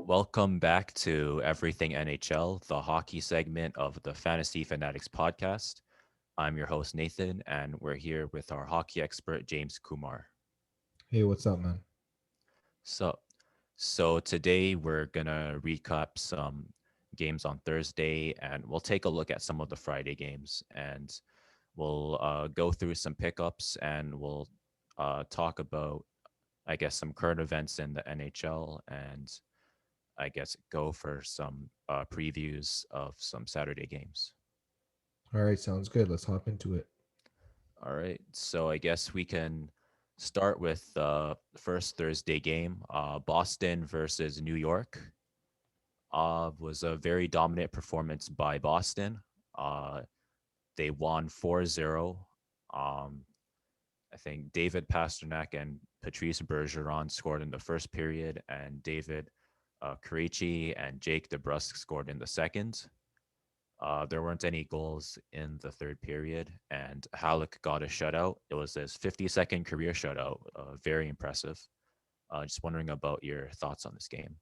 Welcome back to Everything NHL, the hockey segment of the Fantasy Fanatics Podcast. I'm your host, Nathan, and we're here with our hockey expert, James Kumar. Hey, what's up, man? So, so today we're gonna recap some games on Thursday, and we'll take a look at some of the Friday games, and we'll go through some pickups, and we'll talk about, I guess, some current events in the NHL, and I guess go for some previews of some Saturday games. All right, sounds good. Let's hop into it. All right, so I guess we can start with the first Thursday game, Boston versus New York. Was a very dominant performance by Boston. Uh, they won 4-0. Um, I think David Pasternak and Patrice Bergeron scored in the first period, and David Krejci and Jake DeBrusk scored in the second. There weren't any goals in the third period, and Halleck got a shutout. It was his 52nd career shutout. Very impressive. Just wondering about your thoughts on this game.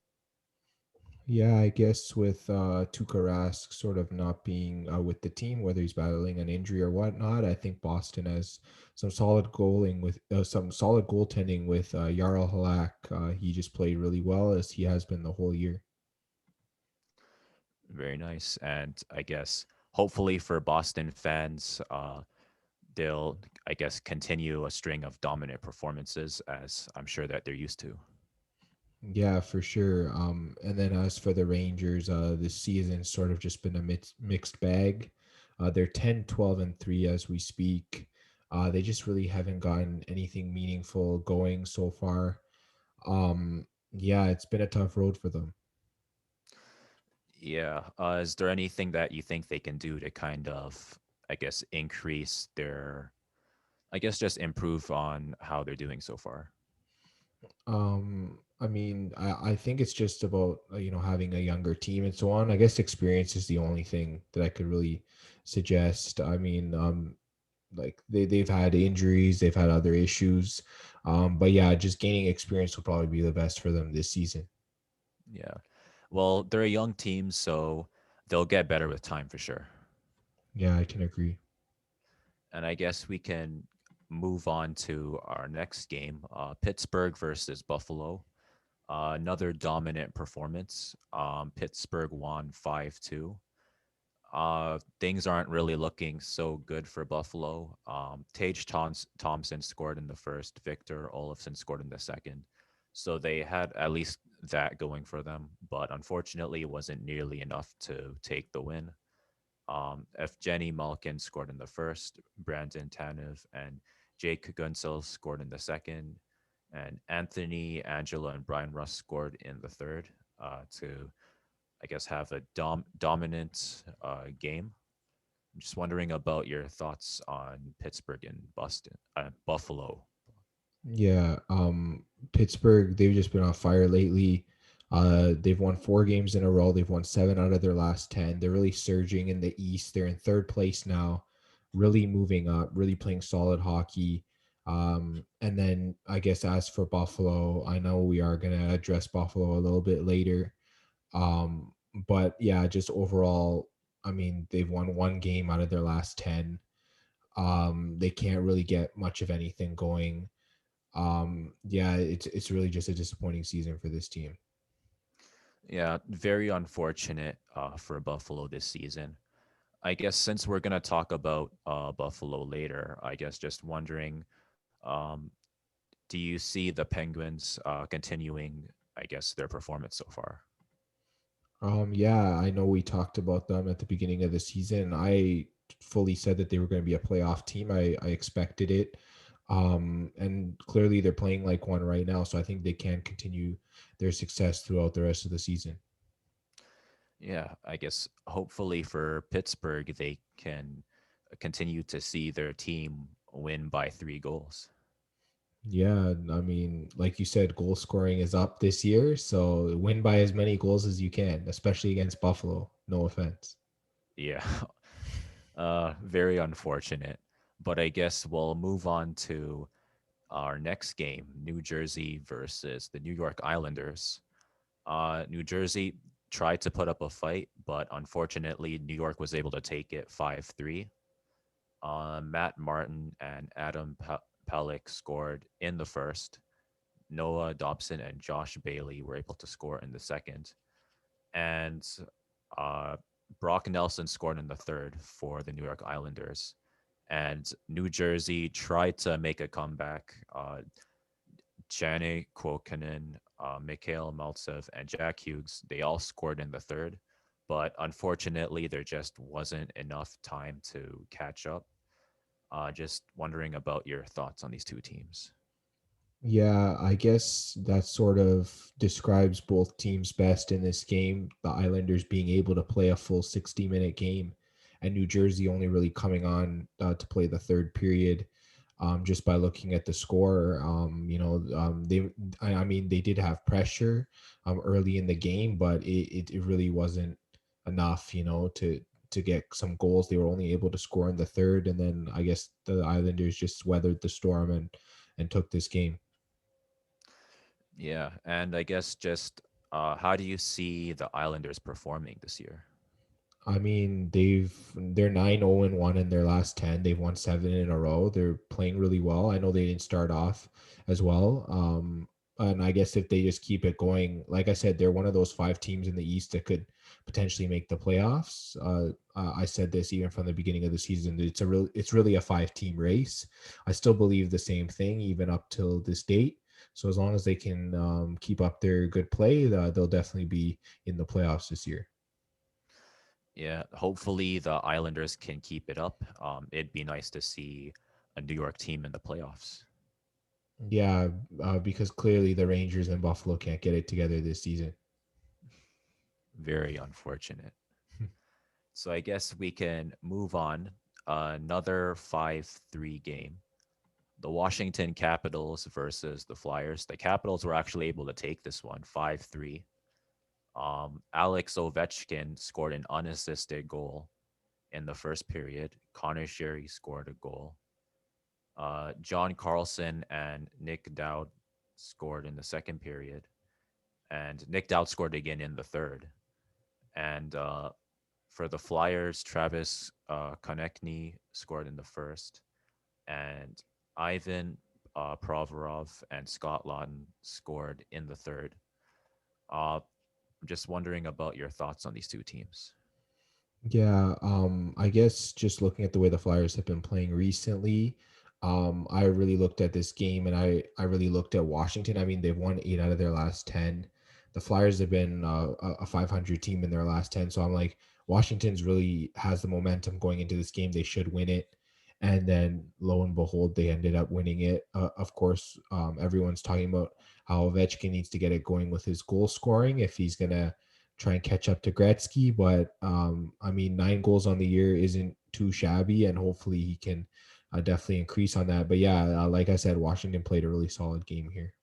Yeah, I guess with Tuukka Rask sort of not being with the team, whether he's battling an injury or whatnot, I think Boston has some solid goaltending with Jarl Halak. He just played really well as he has been the whole year. Very nice. And I guess hopefully for Boston fans, they'll, I guess, continue a string of dominant performances as I'm sure that they're used to. Yeah, for sure. And then as for the Rangers, this season's sort of just been a mixed bag. They're 10, 12, and 3 as we speak. They just really haven't gotten anything meaningful going so far. Yeah, it's been a tough road for them. Yeah. Is there anything that you think they can do to kind of, I guess, increase their, I guess, just improve on how they're doing so far? I mean, I think it's just about having a younger team and so on. I guess experience is the only thing that I could really suggest. I mean, like they've had injuries, they've had other issues, but yeah, just gaining experience will probably be the best for them this season. Yeah. Well, they're a young team, so they'll get better with time for sure. Yeah, I can agree. And I guess we can move on to our next game, Pittsburgh versus Buffalo. Another dominant performance. Pittsburgh won 5-2. Things aren't really looking so good for Buffalo. Thompson scored in the first. Victor Olofsson scored in the second. So they had at least that going for them, but unfortunately, it wasn't nearly enough to take the win. Evgeny Malkin scored in the first. Brandon Tanev and Jake Gunsel scored in the second. And Anthony, Angela, and Brian Russ scored in the third to, I guess, have a dominant game. I'm just wondering about your thoughts on Pittsburgh and Buffalo. Yeah, Pittsburgh, they've just been on fire lately. They've won 4 games in a row. They've won 7 out of their last 10. They're really surging in the East. They're in third place now, really moving up, really playing solid hockey. And then I guess as for Buffalo, I know we are going to address Buffalo a little bit later. Um, but yeah, just overall, I mean, they've won 1 game out of their last 10. They can't really get much of anything going. Yeah, it's really just a disappointing season for this team. Yeah, very unfortunate for Buffalo this season. I guess since we're going to talk about Buffalo later, I guess just wondering, um, do you see the Penguins continuing, I guess, their performance so far? Yeah, I know we talked about them at the beginning of the season. I fully said that they were going to be a playoff team. I expected it. And clearly they're playing like one right now, so I think they can continue their success throughout the rest of the season. Yeah, I guess hopefully for Pittsburgh, they can continue to see their team win by 3 goals. Yeah, I mean, like you said, goal scoring is up this year, so win by as many goals as you can, especially against Buffalo. No offense. Yeah. Very unfortunate. But I guess we'll move on to our next game, New Jersey versus the New York Islanders. New Jersey tried to put up a fight, but unfortunately, New York was able to take it 5-3. Matt Martin and Adam Pellick scored in the first. Noah Dobson and Josh Bailey were able to score in the second. And uh, Brock Nelson scored in the third for the New York Islanders. And New Jersey tried to make a comeback. Janne Kuokkanen, Mikhail Maltsev, and Jack Hughes, they all scored in the third. But unfortunately, there just wasn't enough time to catch up. Just wondering about your thoughts on these two teams. Yeah, I guess that sort of describes both teams best in this game. The Islanders being able to play a full 60-minute game, and New Jersey only really coming on to play the third period. Just by looking at the score, I mean, they did have pressure early in the game, but it really wasn't enough, to get some goals. They were only able to score in the third, and then I guess the Islanders just weathered the storm and took this game. Yeah, and I guess just how do you see the Islanders performing this year? I mean, they're 9-0-1 in their last 10. They've won 7 in a row. They're playing really well. I know they didn't start off as well. And I guess if they just keep it going, like I said, they're one of those 5 teams in the East that could potentially make the playoffs. I said this even from the beginning of the season. It's really a 5-team race. I still believe the same thing even up till this date. So as long as they can keep up their good play, they'll definitely be in the playoffs this year. Yeah, hopefully the Islanders can keep it up. It'd be nice to see a New York team in the playoffs. Yeah, because clearly the Rangers and Buffalo can't get it together this season. Very unfortunate. So I guess we can move on. Another 5-3 game. The Washington Capitals versus the Flyers. The Capitals were actually able to take this one 5-3. Alex Ovechkin scored an unassisted goal in the first period. Connor Sherry scored a goal. John Carlson and Nick Dowd scored in the second period. And Nick Dowd scored again in the third. And for the Flyers, Travis Konechny scored in the first. And Ivan Provorov and Scott Lawton scored in the third. I'm just wondering about your thoughts on these two teams. Yeah, I guess just looking at the way the Flyers have been playing recently, I really looked at this game and I really looked at Washington. I mean, they've won 8 out of their last 10. The Flyers have been a 500 team in their last 10. So I'm like, Washington's really has the momentum going into this game. They should win it. And then lo and behold, they ended up winning it. Of course, everyone's talking about how Ovechkin needs to get it going with his goal scoring if he's gonna try and catch up to Gretzky. But I mean, 9 goals on the year isn't too shabby, and hopefully he can definitely increase on that. But yeah, like I said, Washington played a really solid game here.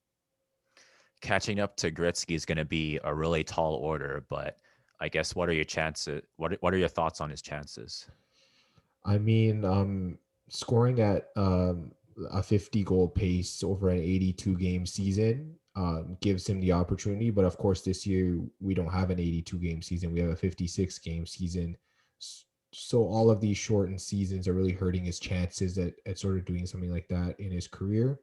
Catching up to Gretzky is going to be a really tall order, but I guess what are your chances? What are your thoughts on his chances? I mean, scoring at a 50 goal pace over an 82 game season gives him the opportunity. But of course, this year we don't have an 82 game season, we have a 56 game season. So all of these shortened seasons are really hurting his chances at sort of doing something like that in his career.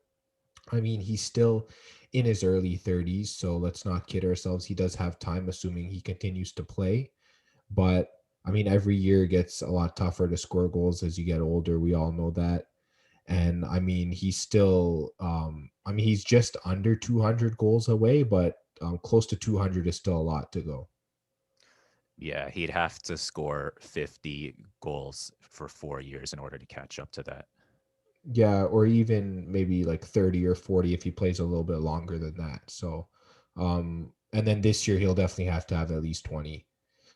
I mean, he's still in his early 30s, so let's not kid ourselves. He does have time, assuming he continues to play. But I mean, every year gets a lot tougher to score goals as you get older. We all know that. And I mean, he's still, I mean, he's just under 200 goals away, but close to 200 is still a lot to go. Yeah, he'd have to score 50 goals for 4 years in order to catch up to that. Yeah, or even maybe like 30 or 40 if he plays a little bit longer than that. So, and then this year he'll definitely have to have at least 20.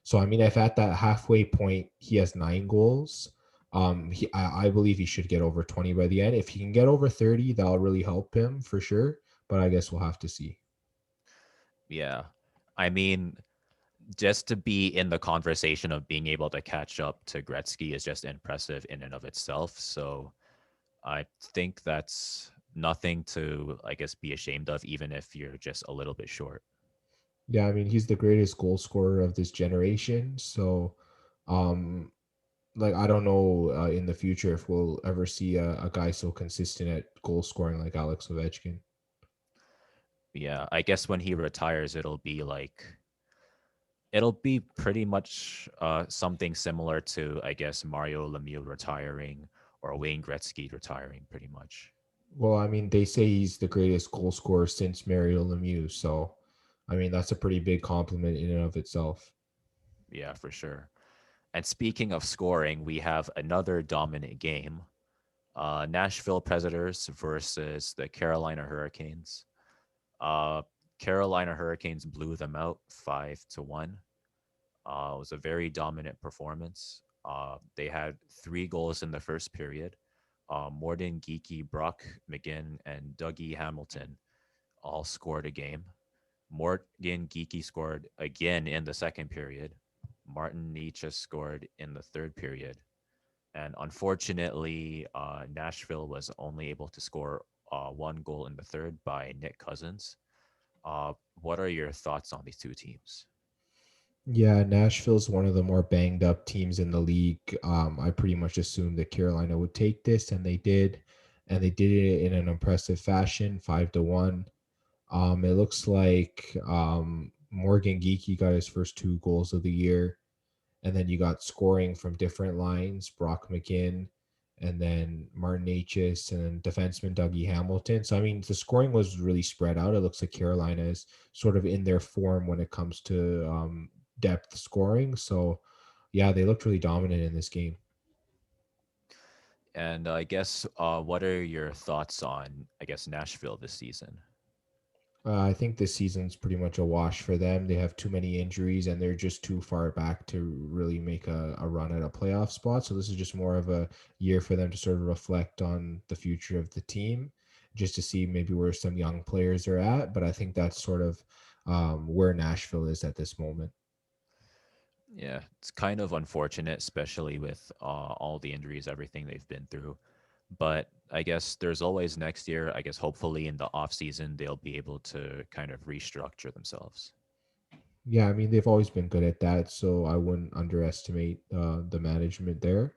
So, I mean, if at that halfway point he has 9 goals, I believe he should get over 20 by the end. If he can get over 30, that'll really help him for sure. But I guess we'll have to see. Yeah. I mean, just to be in the conversation of being able to catch up to Gretzky is just impressive in and of itself. So I think that's nothing to, I guess, be ashamed of, even if you're just a little bit short. Yeah, I mean, he's the greatest goal scorer of this generation. So, um, like, I don't know in the future if we'll ever see a guy so consistent at goal scoring like Alex Ovechkin. Yeah, I guess when he retires, it'll be pretty much something similar to, I guess, Mario Lemieux retiring or Wayne Gretzky retiring, pretty much. Well, I mean, they say he's the greatest goal scorer since Mario Lemieux. So, I mean, that's a pretty big compliment in and of itself. Yeah, for sure. And speaking of scoring, we have another dominant game. Nashville Predators versus the Carolina Hurricanes. Uh, Carolina Hurricanes blew them out 5-1. It was a very dominant performance. They had 3 goals in the first period. Morden Geeky, Brock McGinn, and Dougie Hamilton all scored a game. Morgan Geeky scored again in the second period. Martin Nietzsche scored in the third period. And unfortunately, Nashville was only able to score 1 goal in the third by Nick Cousins. What are your thoughts on these two teams? Yeah, Nashville's one of the more banged up teams in the league. I pretty much assumed that Carolina would take this, and they did. And they did it in an impressive fashion, 5-1. It looks like Morgan Geeky got his first 2 goals of the year. And then you got scoring from different lines, Brock McGinn, and then Martin Necas, and then defenseman Dougie Hamilton. So, I mean, the scoring was really spread out. It looks like Carolina is sort of in their form when it comes to depth scoring. So, yeah, they looked really dominant in this game. And I guess, what are your thoughts on, I guess, Nashville this season? I think this season's pretty much a wash for them. They have too many injuries and they're just too far back to really make a run at a playoff spot. So this is just more of a year for them to sort of reflect on the future of the team, just to see maybe where some young players are at. But I think that's sort of where Nashville is at this moment. Yeah, it's kind of unfortunate, especially with all the injuries, everything they've been through. But I guess there's always next year. I guess hopefully in the off season they'll be able to kind of restructure themselves. Yeah, I mean they've always been good at that, so I wouldn't underestimate the management there.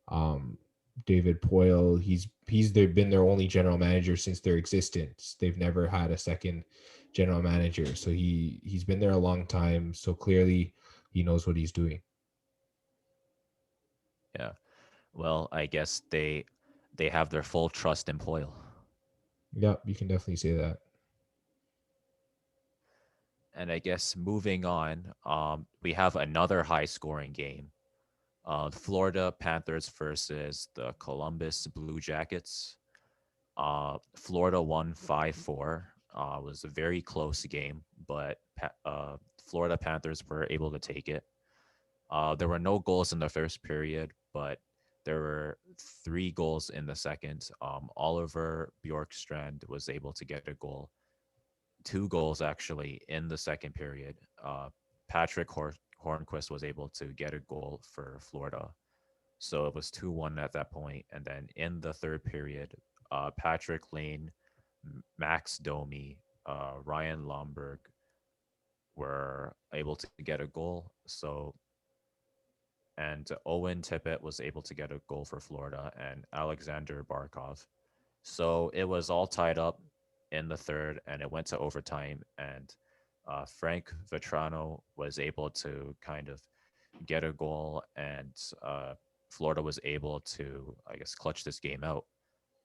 Um, David Poyle, they've been their only general manager since their existence. They've never had a second general manager, so he's been there a long time. So clearly, he knows what he's doing. Yeah. Well, I guess they have their full trust in Poyle. Yeah, you can definitely say that. And I guess moving on, we have another high scoring game. The Florida Panthers versus the Columbus Blue Jackets. Florida won 5-4. It was a very close game, but Florida Panthers were able to take it. There were no goals in the first period, but there were 3 goals in the second. Oliver Bjorkstrand was able to get a goal, 2 goals actually in the second period. Patrick Hornquist was able to get a goal for Florida. So it was 2-1 at that point. And then in the third period, Patrick Lane, Max Domi, Ryan Lomberg were able to get a goal. So, and Owen Tippett was able to get a goal for Florida and Alexander Barkov. So it was all tied up in the third and it went to overtime. And Frank Vetrano was able to kind of get a goal and Florida was able to, I guess, clutch this game out.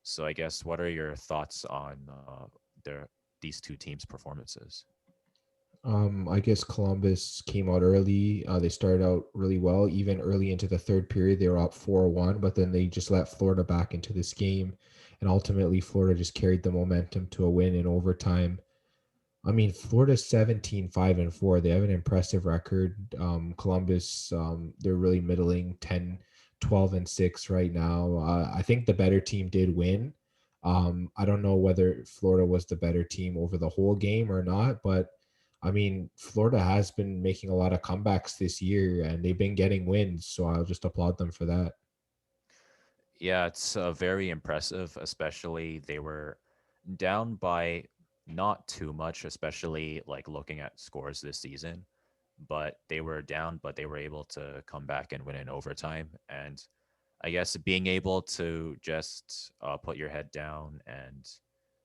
So I guess what are your thoughts on these two teams' performances? I guess Columbus came out early. They started out really well. Even early into the third period, they were up 4-1, but then they just let Florida back into this game. And ultimately, Florida just carried the momentum to a win in overtime. I mean, Florida's 17-5-4. They have an impressive record. Columbus, they're really middling 10-12-6 right now. I think the better team did win. I don't know whether Florida was the better team over the whole game or not, but I mean, Florida has been making a lot of comebacks this year, and they've been getting wins. So I'll just applaud them for that. Yeah, it's very impressive, especially they were down by not too much, especially like looking at scores this season. But they were down, but they were able to come back and win in overtime. And I guess being able to just put your head down and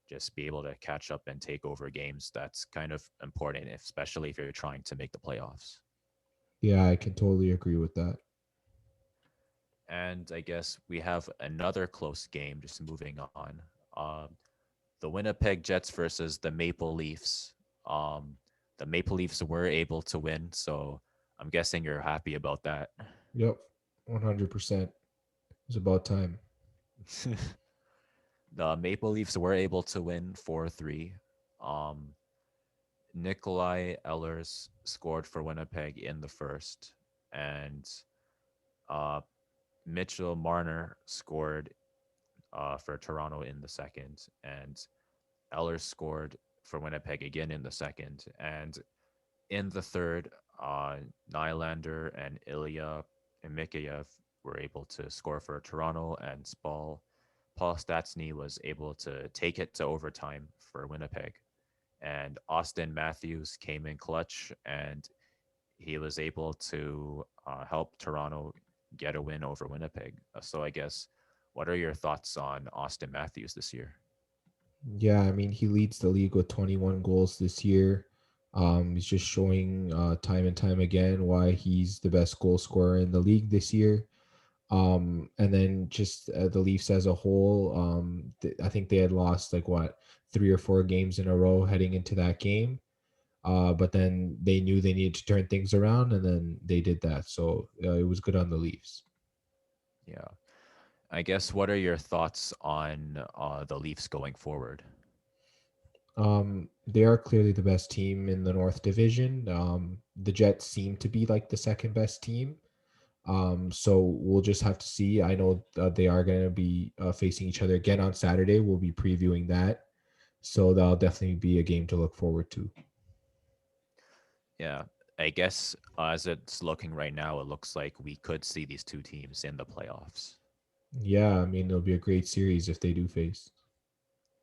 just be able to catch up and take over games, that's kind of important, especially if you're trying to make the playoffs. Yeah, I can totally agree with that. And I guess we have another close game, just moving on. The Winnipeg Jets versus the Maple Leafs. Um, the Maple Leafs were able to win, so I'm guessing you're happy about that. Yep, 100%. It's about time. The Maple Leafs were able to win 4-3. Um, Nikolai Ehlers scored for Winnipeg in the first, and uh, Mitchell Marner scored for Toronto in the second, and Ehlers scored for Winnipeg again in the second. And in the third, Nylander and Ilya and Mikheyev were able to score for Toronto, and Paul Stastny was able to take it to overtime for Winnipeg. And Austin Matthews came in clutch, and he was able to help Toronto get a win over Winnipeg. So I guess, what are your thoughts on Austin Matthews this year? Yeah, I mean, he leads the league with 21 goals this year. He's just showing time and time again why he's the best goal scorer in the league this year. And then just the Leafs as a whole, I think they had lost like what 3 or 4 games in a row heading into that game. But then they knew they needed to turn things around, and then they did that. So it was good on the Leafs. Yeah. I guess, what are your thoughts on the Leafs going forward? They are clearly the best team in the North Division. The Jets seem to be like the second best team. So we'll just have to see. I know they are going to be facing each other again on Saturday. We'll be previewing that. So that'll definitely be a game to look forward to. Yeah. I guess as it's looking right now, it looks like we could see these two teams in the playoffs Yeah, I mean, it'll be a great series if they do face.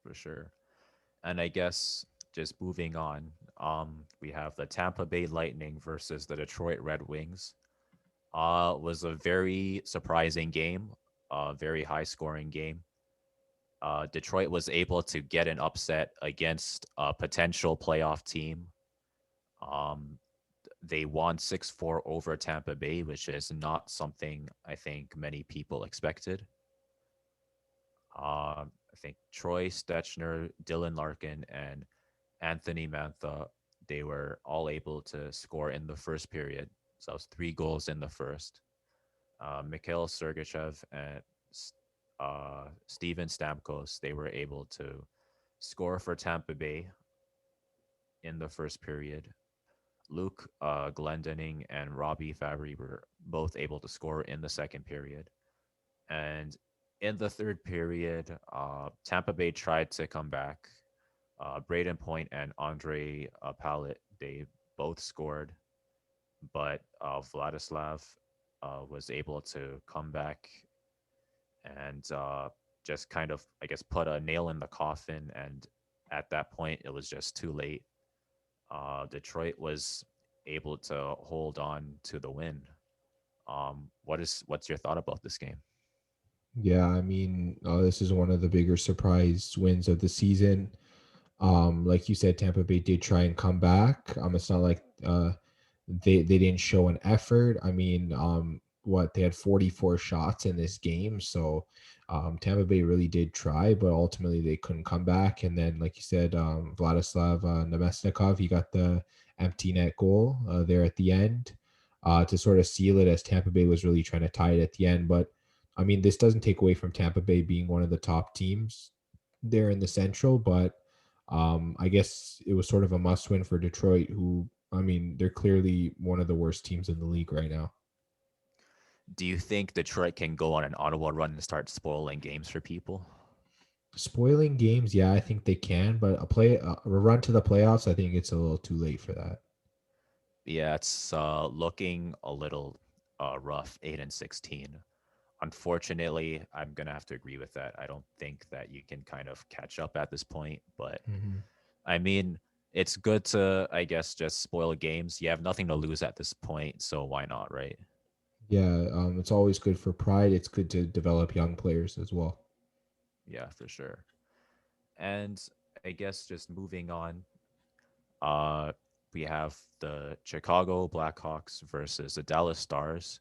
for sure. And I guess, just moving on, we have the Tampa Bay Lightning versus the Detroit Red Wings. Was a very surprising game, a very high scoring game. Detroit was able to get an upset against a potential playoff team. Um, they won 6-4 over Tampa Bay, which is not something I think many people expected. I think Troy Stetchner, Dylan Larkin, and Anthony Mantha, they were all able to score in the first period. So it was 3 goals in the first. Mikhail Sergachev and Steven Stamkos, they were able to score for Tampa Bay in the first period. Luke Glendening and Robbie Fabry were both able to score in the second period. And in the third period, Tampa Bay tried to come back. Braden Point and Andre Pallet, they both scored, but Vladislav was able to come back and just kind of, I guess, put a nail in the coffin. And at that point, it was just too late. Detroit was able to hold on to the win. What's your thought about this game? Yeah, I mean, this is one of the bigger surprise wins of the season. Like you said, Tampa Bay did try and come back. It's not like they didn't show an effort. I mean, what they had 44 shots in this game, so Tampa Bay really did try, but ultimately they couldn't come back. And then, like you said, Vladislav Nemesnikov, he got the empty net goal there at the end to sort of seal it as Tampa Bay was really trying to tie it at the end. But I mean, this doesn't take away from Tampa Bay being one of the top teams there in the Central, but I guess it was sort of a must win for Detroit, who, I mean, they're clearly one of the worst teams in the league right now. Do you think Detroit can go on an Ottawa run and start spoiling games for people? Spoiling games, yeah, I think they can, but a run to the playoffs, I think it's a little too late for that. Yeah, it's looking a little rough, 8-16. Unfortunately, I'm gonna have to agree with that. I don't think that you can kind of catch up at this point, but Hmm. I mean, it's good to, I guess, just spoil games. You have nothing to lose at this point, so why not, right? Yeah, it's always good for pride. It's good to develop young players as well. Yeah, for sure. And I guess just moving on, uh, we have the Chicago Blackhawks versus the Dallas Stars.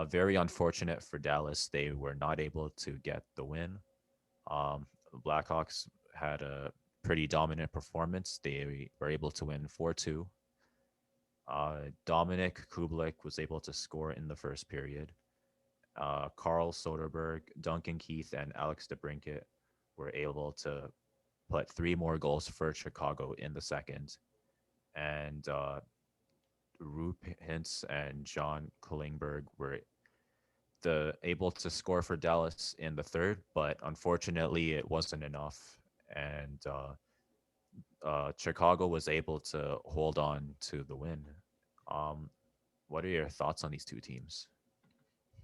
Very unfortunate for Dallas. They were not able to get the win. Blackhawks had a pretty dominant performance. They were able to win 4-2. Dominic Kublik was able to score in the first period. Carl Soderberg, Duncan Keith, and Alex DeBrincat were able to put three more goals for Chicago in the second. And Roop Hintz and John Klingberg were able to score for Dallas in the third, but unfortunately it wasn't enough. And Chicago was able to hold on to the win. Um, what are your thoughts on these two teams?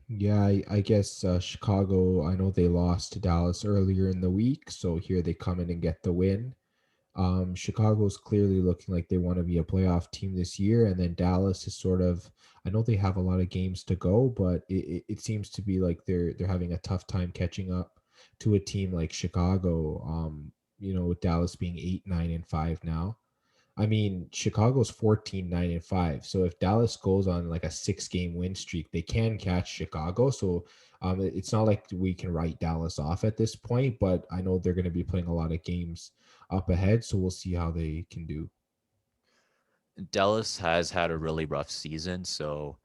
Yeah, I guess Chicago, I know they lost to Dallas earlier in the week, so here they come in and get the win. Chicago's clearly looking like they want to be a playoff team this year, and then Dallas is sort of. I know they have a lot of games to go, but it seems to be like they're having a tough time catching up to a team like Chicago. With Dallas being 8, 9, and 5 now. I mean, Chicago's 14, 9, and 5. So if Dallas goes on like a 6 game win streak, they can catch Chicago. So it's not like we can write Dallas off at this point, but I know they're going to be playing a lot of games up ahead. So we'll see how they can do. Dallas has had a really rough season, so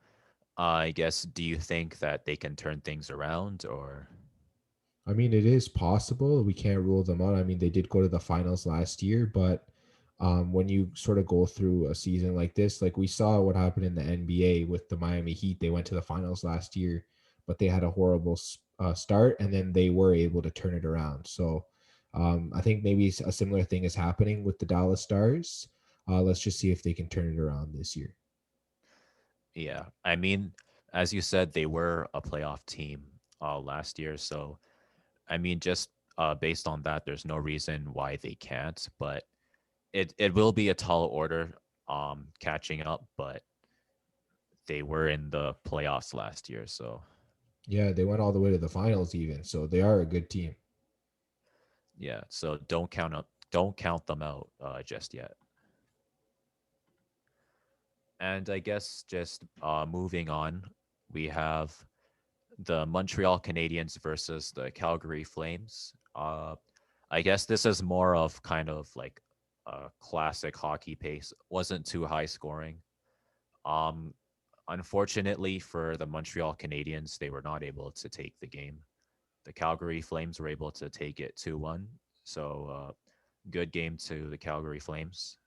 I guess do you think that they can turn things around or I mean, it is possible. We can't rule them out. I mean, they did go to the finals last year, but when you sort of go through a season like this, like we saw what happened in the NBA with the Miami Heat, they went to the finals last year, but they had a horrible start, and then they were able to turn it around. So I think maybe a similar thing is happening with the Dallas Stars. Let's just see if they can turn it around this year. yeah. I mean, as you said, they were a playoff team last year, so I mean, just based on that, there's no reason why they can't. But it will be a tall order catching up. But they were in the playoffs last year, so Yeah, they went all the way to the finals even, so they are a good team. yeah. So don't count them out just yet. And I guess just moving on, we have the Montreal Canadiens versus the Calgary Flames. I guess this is more of kind of like a classic hockey pace. Wasn't too high scoring. Um, Unfortunately for the Montreal Canadiens, they were not able to take the game. The Calgary Flames were able to take it 2-1. So good game to the Calgary Flames.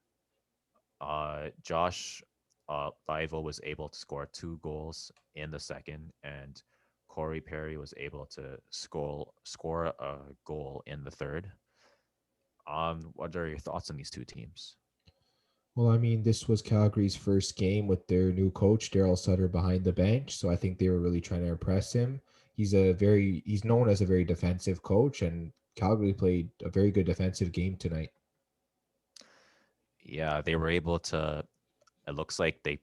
Josh Leivo was able to score 2 goals in the second, and Corey Perry was able to score a goal in the third. What are your thoughts on these two teams? Well, I mean, this was Calgary's first game with their new coach, Daryl Sutter, behind the bench. So I think they were really trying to impress him. He's known as a very defensive coach, and Calgary played a very good defensive game tonight. Yeah, they were able to. It looks like they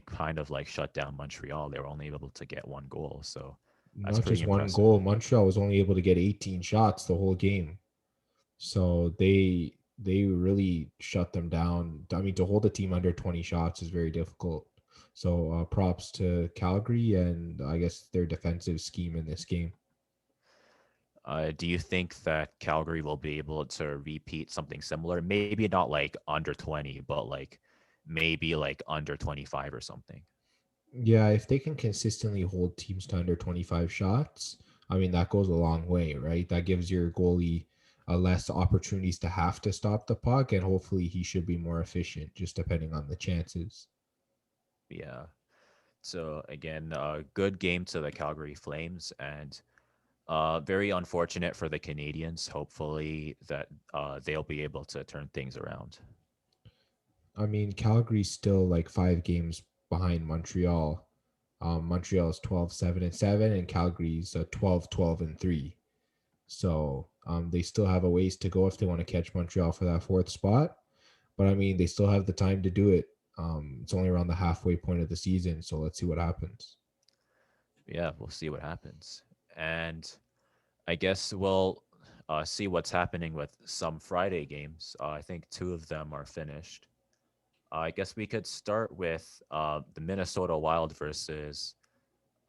kind of like shut down Montreal. They were only able to get 1 goal, so that's Not pretty just one impressive. goal. Montreal was only able to get 18 shots the whole game. So they really shut them down. I mean, to hold a team under 20 shots is very difficult. So props to Calgary and I guess their defensive scheme in this game. Do you think that Calgary will be able to repeat something similar? Maybe not like under 20, but like maybe like under 25 or something. Yeah, if they can consistently hold teams to under 25 shots, I mean, that goes a long way, right? That gives your goalie less opportunities to have to stop the puck, and hopefully he should be more efficient, just depending on the chances. Yeah. So again, good game to the Calgary Flames, and Very unfortunate for the Canadians. Hopefully that they'll be able to turn things around. I mean, Calgary's still like 5 games behind Montreal. Montreal's 12-7-7, and Calgary's 12-12-3. So they still have a ways to go if they want to catch Montreal for that fourth spot. But I mean, they still have the time to do it. It's only around the halfway point of the season, so let's see what happens. Yeah, we'll see what happens. And I guess we'll see what's happening with some Friday games. I think two of them are finished. I guess we could start with the Minnesota Wild versus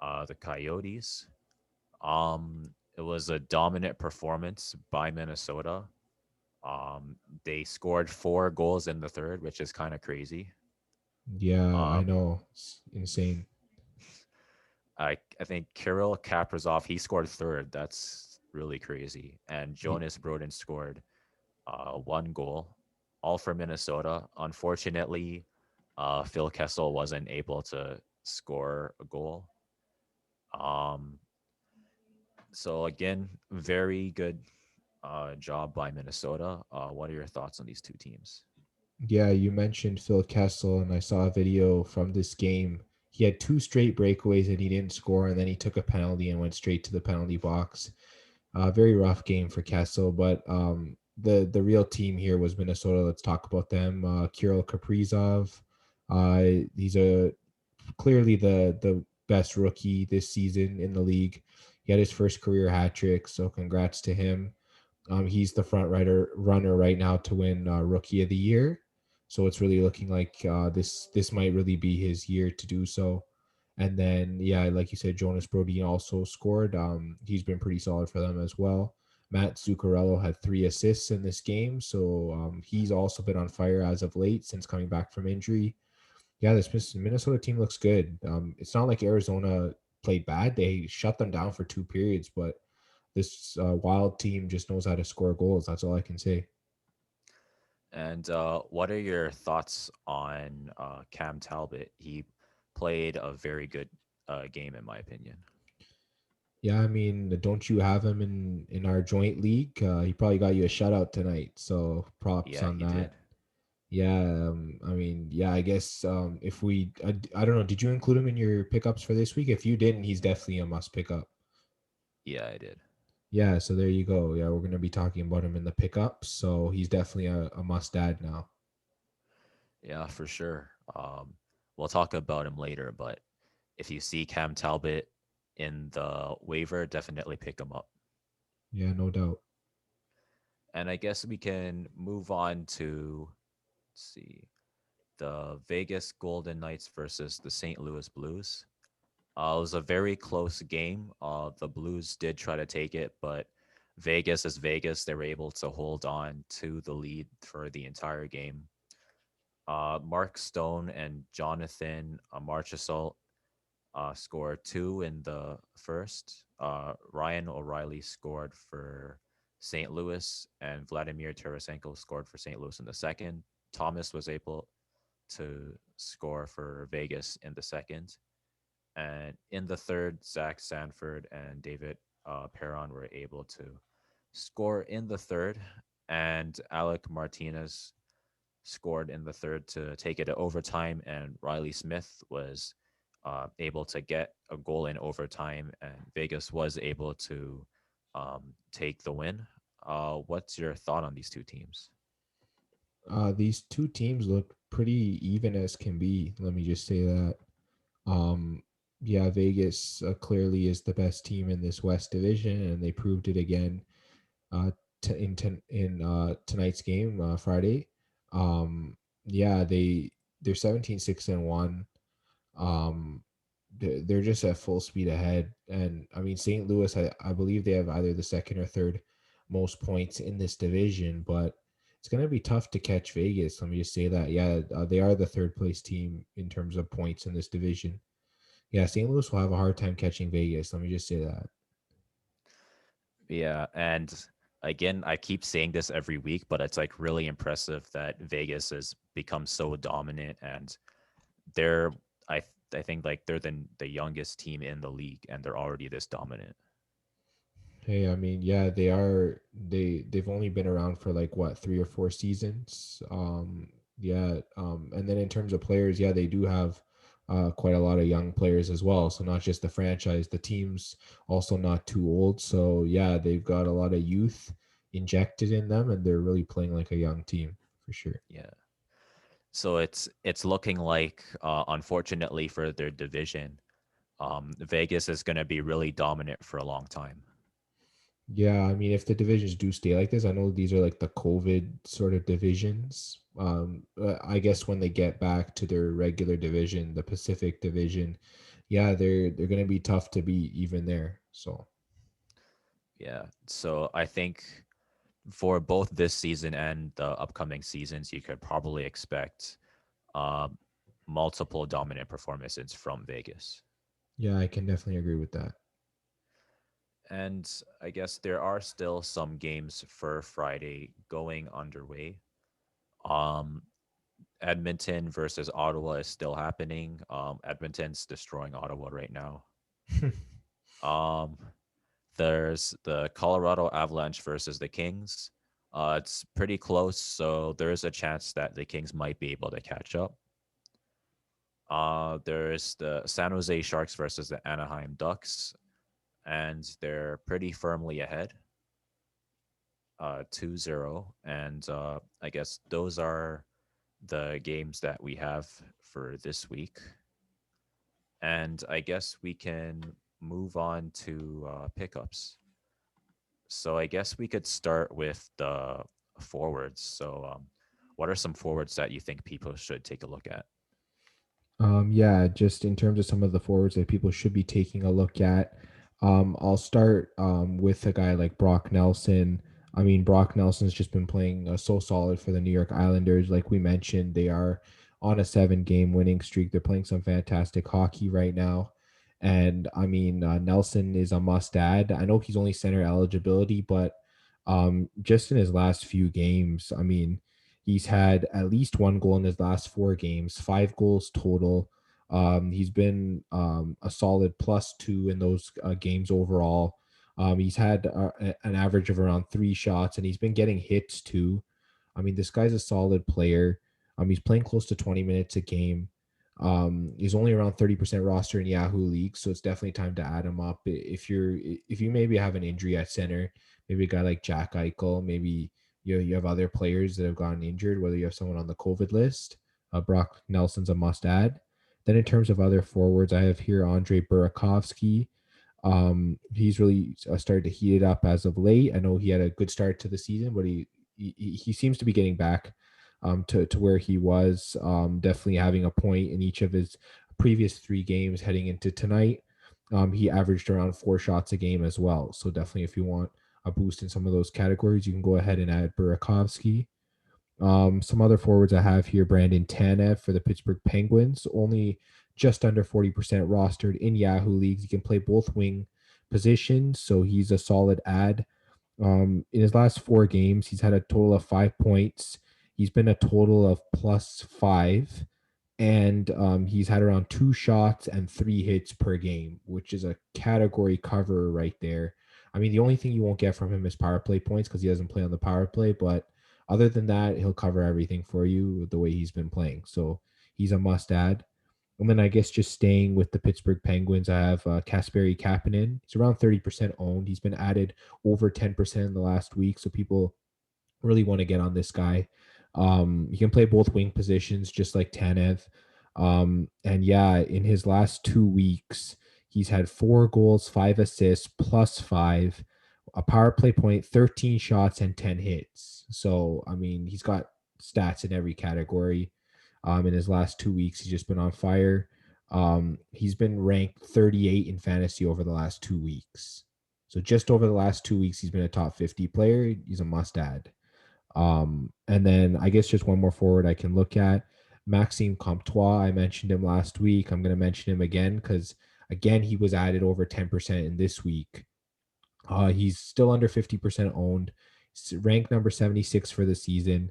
the Coyotes. It was a dominant performance by Minnesota. They scored 4 goals in the third, which is kind of crazy. Yeah, I Um, know. It's insane. I think Kirill Kaprizov, he scored third. That's really crazy. And Y- Jonas Brodin scored 1 goal, all for Minnesota. Unfortunately, Phil Kessel wasn't able to score a goal. Um, so again, very good job by Minnesota. What are your thoughts on these two teams? Yeah, you mentioned Phil Kessel, and I saw a video from this game. He had 2 straight breakaways and he didn't score, and then he took a penalty and went straight to the penalty box. Very rough game for Kessel, but the real team here was Minnesota. Let's talk about them. Kirill Kaprizov, he's a clearly the best rookie this season in the league. He had his first career hat trick, so congrats to him. He's the runner right now to win Rookie of the Year. So it's really looking like this might really be his year to do so. And then yeah, like you said, Jonas Brodin also scored. He's been pretty solid for them as well. Matt Zuccarello had 3 assists in this game, so he's also been on fire as of late since coming back from injury. Yeah, this Minnesota team looks good. It's not like Arizona played bad; they shut them down for 2 periods, but this Wild team just knows how to score goals. That's all I can say. And what are your thoughts on Cam Talbot? He played a very good game, in my opinion. Yeah, I mean, don't you have him in our joint league? He probably got you a shutout tonight, so props Yeah, on he that. did. Yeah, I mean, yeah, I guess if I don't know, did you include him in your pickups for this week? If you didn't, he's definitely a must pick up. Yeah, I did. Yeah, so there you go. Yeah, we're gonna be talking about him in the pickups, so he's definitely a must add now. Yeah, for sure. We'll talk about him later, but if you see Cam Talbot in the waiver, definitely pick him up. Yeah, no doubt. And I guess we can move on to, let's see, the Vegas Golden Knights versus the St. Louis Blues. It was a very close game. The Blues did try to take it, but Vegas is Vegas. They were able to hold on to the lead for the entire game. Mark Stone and Jonathan Marchessault scored 2 in the first. Ryan O'Reilly scored for St. Louis, and Vladimir Tarasenko scored for St. Louis in the second. Thomas was able to score for Vegas in the second. And in the third, Zach Sanford and David Perron were able to score in the third. And Alec Martinez scored in the third to take it to overtime. And Riley Smith was able to get a goal in overtime. And Vegas was able to take the win. What's your thought on these two teams? These two teams look pretty even as can be. Let me just say that. Um, yeah, Vegas clearly is the best team in this West Division, and they proved it again in tonight's game, Friday. Um, yeah, they're 17-6-1. Um, they're just at full speed ahead, and I mean St. Louis. I believe they have either the second or third most points in this division, but it's gonna be tough to catch Vegas. Let me just say that. Yeah, they are the third place team in terms of points in this division. Yeah, St. Louis will have a hard time catching Vegas. Let me just say that. Yeah, and again, I keep saying this every week, but it's like really impressive that Vegas has become so dominant, and they're I think like they're the youngest team in the league, and they're already this dominant. Hey, I mean, yeah, they are they've only been around for like what, 3 or 4 seasons. Yeah, and then in terms of players, yeah, they do have quite a lot of young players as well. So not just the franchise, the team's also not too old. So yeah, they've got a lot of youth injected in them, and they're really playing like a young team for sure. Yeah. So it's looking like, unfortunately for their division, Vegas is going to be really dominant for a long time. Yeah, I mean, if the divisions do stay like this, I know these are like the COVID sort of divisions. I guess when they get back to their regular division, the Pacific Division, yeah, they're gonna be tough to beat even there. So Yeah. So I think for both this season and the upcoming seasons, you could probably expect um, multiple dominant performances from Vegas. yeah, I can definitely agree with that. And I guess there are still some games for Friday going underway. Um, Edmonton versus Ottawa is still happening. Edmonton's destroying Ottawa right now. Um, there's the Colorado Avalanche versus the Kings. It's pretty close, so there is a chance that the Kings might be able to catch up. There's the San Jose Sharks versus the Anaheim Ducks, and they're pretty firmly ahead, 2-0. And I guess those are the games that we have for this week. And I guess we can move on to pickups. So I guess we could start with the forwards. So, what are some forwards that you think people should take a look at? Yeah, just in terms of some of the forwards that people should be taking a look at, I'll start with a guy like Brock Nelson. I mean, Brock Nelson's just been playing so solid for the New York Islanders. Like we mentioned, they are on a 7 game winning streak. They're playing some fantastic hockey right now. And I mean, Nelson is a must add. I know he's only center eligibility, but just in his last few games, I mean, he's had at least 1 goal in his last 4 games, 5 goals total. He's been a solid +2 in those games overall. He's had an average of around 3 shots, and he's been getting hits too. I mean, this guy's a solid player. He's playing close to 20 minutes a game. He's only around 30% roster in Yahoo League, so it's definitely time to add him up. If you maybe have an injury at center, maybe a guy like Jack Eichel, maybe you have other players that have gotten injured, whether you have someone on the COVID list. Brock Nelson's a must add. Then in terms of other forwards, I have here Andre Burakovsky. He's really started to heat it up as of late. I know he had a good start to the season, but he seems to be getting back to where he was. Definitely having a point in each of his previous 3 games heading into tonight. He averaged around 4 shots a game as well. So definitely, if you want a boost in some of those categories, you can go ahead and add Burakovsky. Some other forwards I have here: Brandon Tanev for the Pittsburgh Penguins, only just under 40% rostered in Yahoo leagues. He can play both wing positions, so he's a solid add. In his last 4 games, he's had a total of 5 points. He's been a total of +5, and he's had around 2 shots and 3 hits per game, which is a category cover right there. I mean, the only thing you won't get from him is power play points because he doesn't play on the power play, but other than that, he'll cover everything for you with the way he's been playing. So he's a must add. And then I guess just staying with the Pittsburgh Penguins, I have Kasperi Kapanen. He's around 30% owned. He's been added over 10% in the last week. So people really want to get on this guy. He can play both wing positions, just like Tanev. And yeah, in his last 2 weeks, he's had 4 goals, 5 assists, +5, a power play point, 13 shots, and 10 hits. So, I mean, he's got stats in every category. In his last 2 weeks, he's just been on fire. He's been ranked 38 in fantasy over the last 2 weeks. So just over the last 2 weeks, he's been a top 50 player. He's a must add. And then I guess just one more forward I can look at, Maxime Comtois. I mentioned him last week. I'm going to mention him again because, again, he was added over 10% in this week. He's still under 50% owned, ranked number 76 for the season.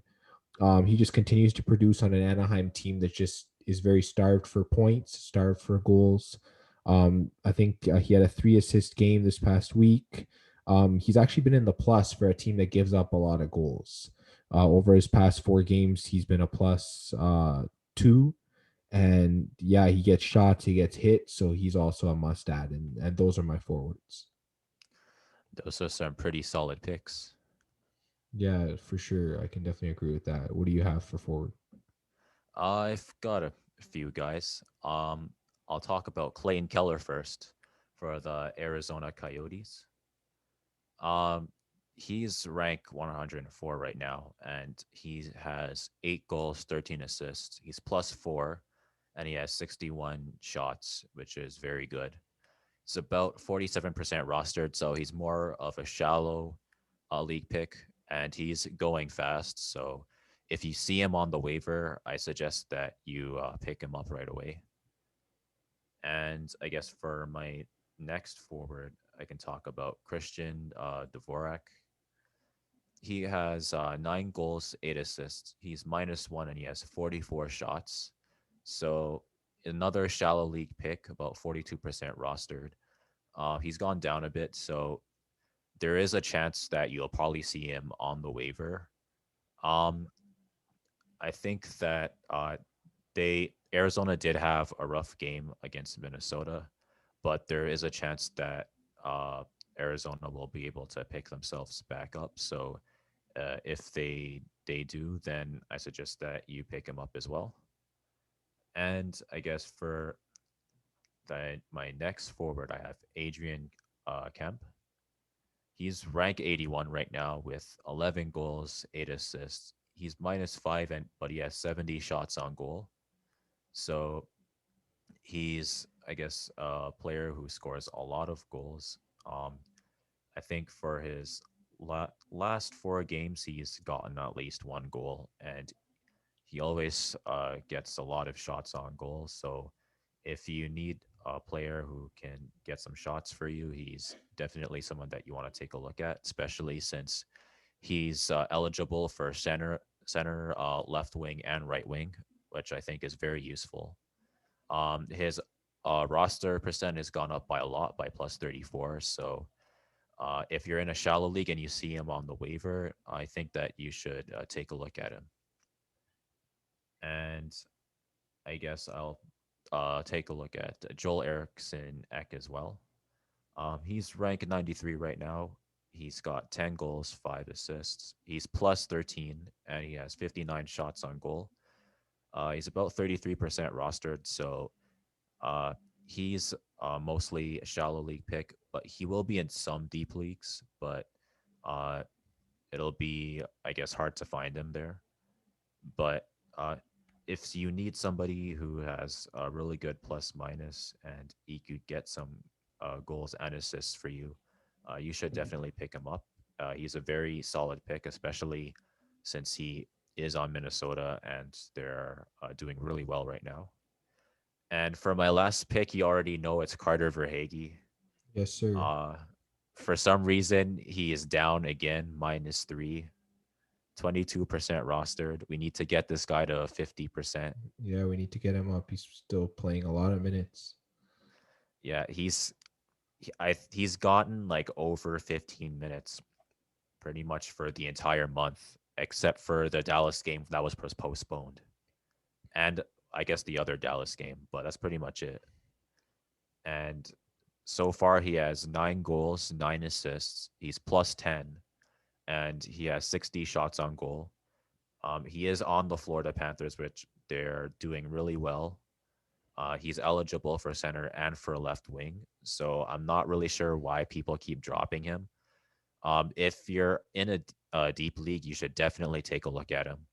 He just continues to produce on an Anaheim team that just is very starved for points, starved for goals. I think he had a 3 assist game this past week. He's actually been in the plus for a team that gives up a lot of goals. Over his past 4 games, he's been a plus 2. And yeah, he gets shots, he gets hit, so he's also a must add. And those are my forwards. Those are some pretty solid picks. Yeah, for sure. I can definitely agree with that. What do you have for forward? I've got a few guys. I'll talk about Clayton Keller first for the Arizona Coyotes. Um, he's ranked 104 right now, and he has 8 goals, 13 assists. He's +4, and he has 61 shots, which is very good. He's about 47% rostered, so he's more of a shallow league pick, and he's going fast. So if you see him on the waiver, I suggest that you pick him up right away. And I guess for my next forward, I can talk about Christian Dvorak. He has 9 goals, 8 assists. He's -1 and he has 44 shots. So another shallow league pick, about 42% rostered. He's gone down a bit, so there is a chance that you'll probably see him on the waiver. Um, I think that they Arizona did have a rough game against Minnesota, but there is a chance that uh, Arizona will be able to pick themselves back up. So if they do, then I suggest that you pick him up as well. And I guess for my next forward, I have Adrian Kemp. He's rank 81 right now with 11 goals, 8 assists. He's -5, and but he has 70 shots on goal. So he's, I guess, a player who scores a lot of goals. Um, I think for his last 4 games, he's gotten at least 1 goal, and he always gets a lot of shots on goal. So if you need a player who can get some shots for you, he's definitely someone that you want to take a look at, especially since he's eligible for center, left wing, and right wing, which I think is very useful. His roster percent has gone up by a lot, by +34. So if you're in a shallow league and you see him on the waiver, I think that you should take a look at him. And I guess I'll take a look at Joel Eriksson Ek as well. He's ranked 93 right now. He's got 10 goals, 5 assists. He's +13, and he has 59 shots on goal. He's about 33% rostered, so uh, he's mostly a shallow league pick, but he will be in some deep leagues, but uh, it'll be, I guess, hard to find him there. But if you need somebody who has a really good plus minus and he could get some goals and assists for you, you should definitely pick him up. He's a very solid pick, especially since he is on Minnesota and they're doing really well right now. And for my last pick, you already know it's Carter Verhage. Yes, sir. Uh, for some reason, he is down again, -3. 22% rostered. We need to get this guy to 50%. Yeah, we need to get him up. He's still playing a lot of minutes. Yeah, he's gotten like over 15 minutes pretty much for the entire month, except for the Dallas game that was postponed, and I guess the other Dallas game, but that's pretty much it. And so far, he has 9 goals, 9 assists. He's +10, and he has 60 shots on goal. He is on the Florida Panthers, which they're doing really well. He's eligible for center and for left wing. So I'm not really sure why people keep dropping him. If you're in a deep league, you should definitely take a look at him.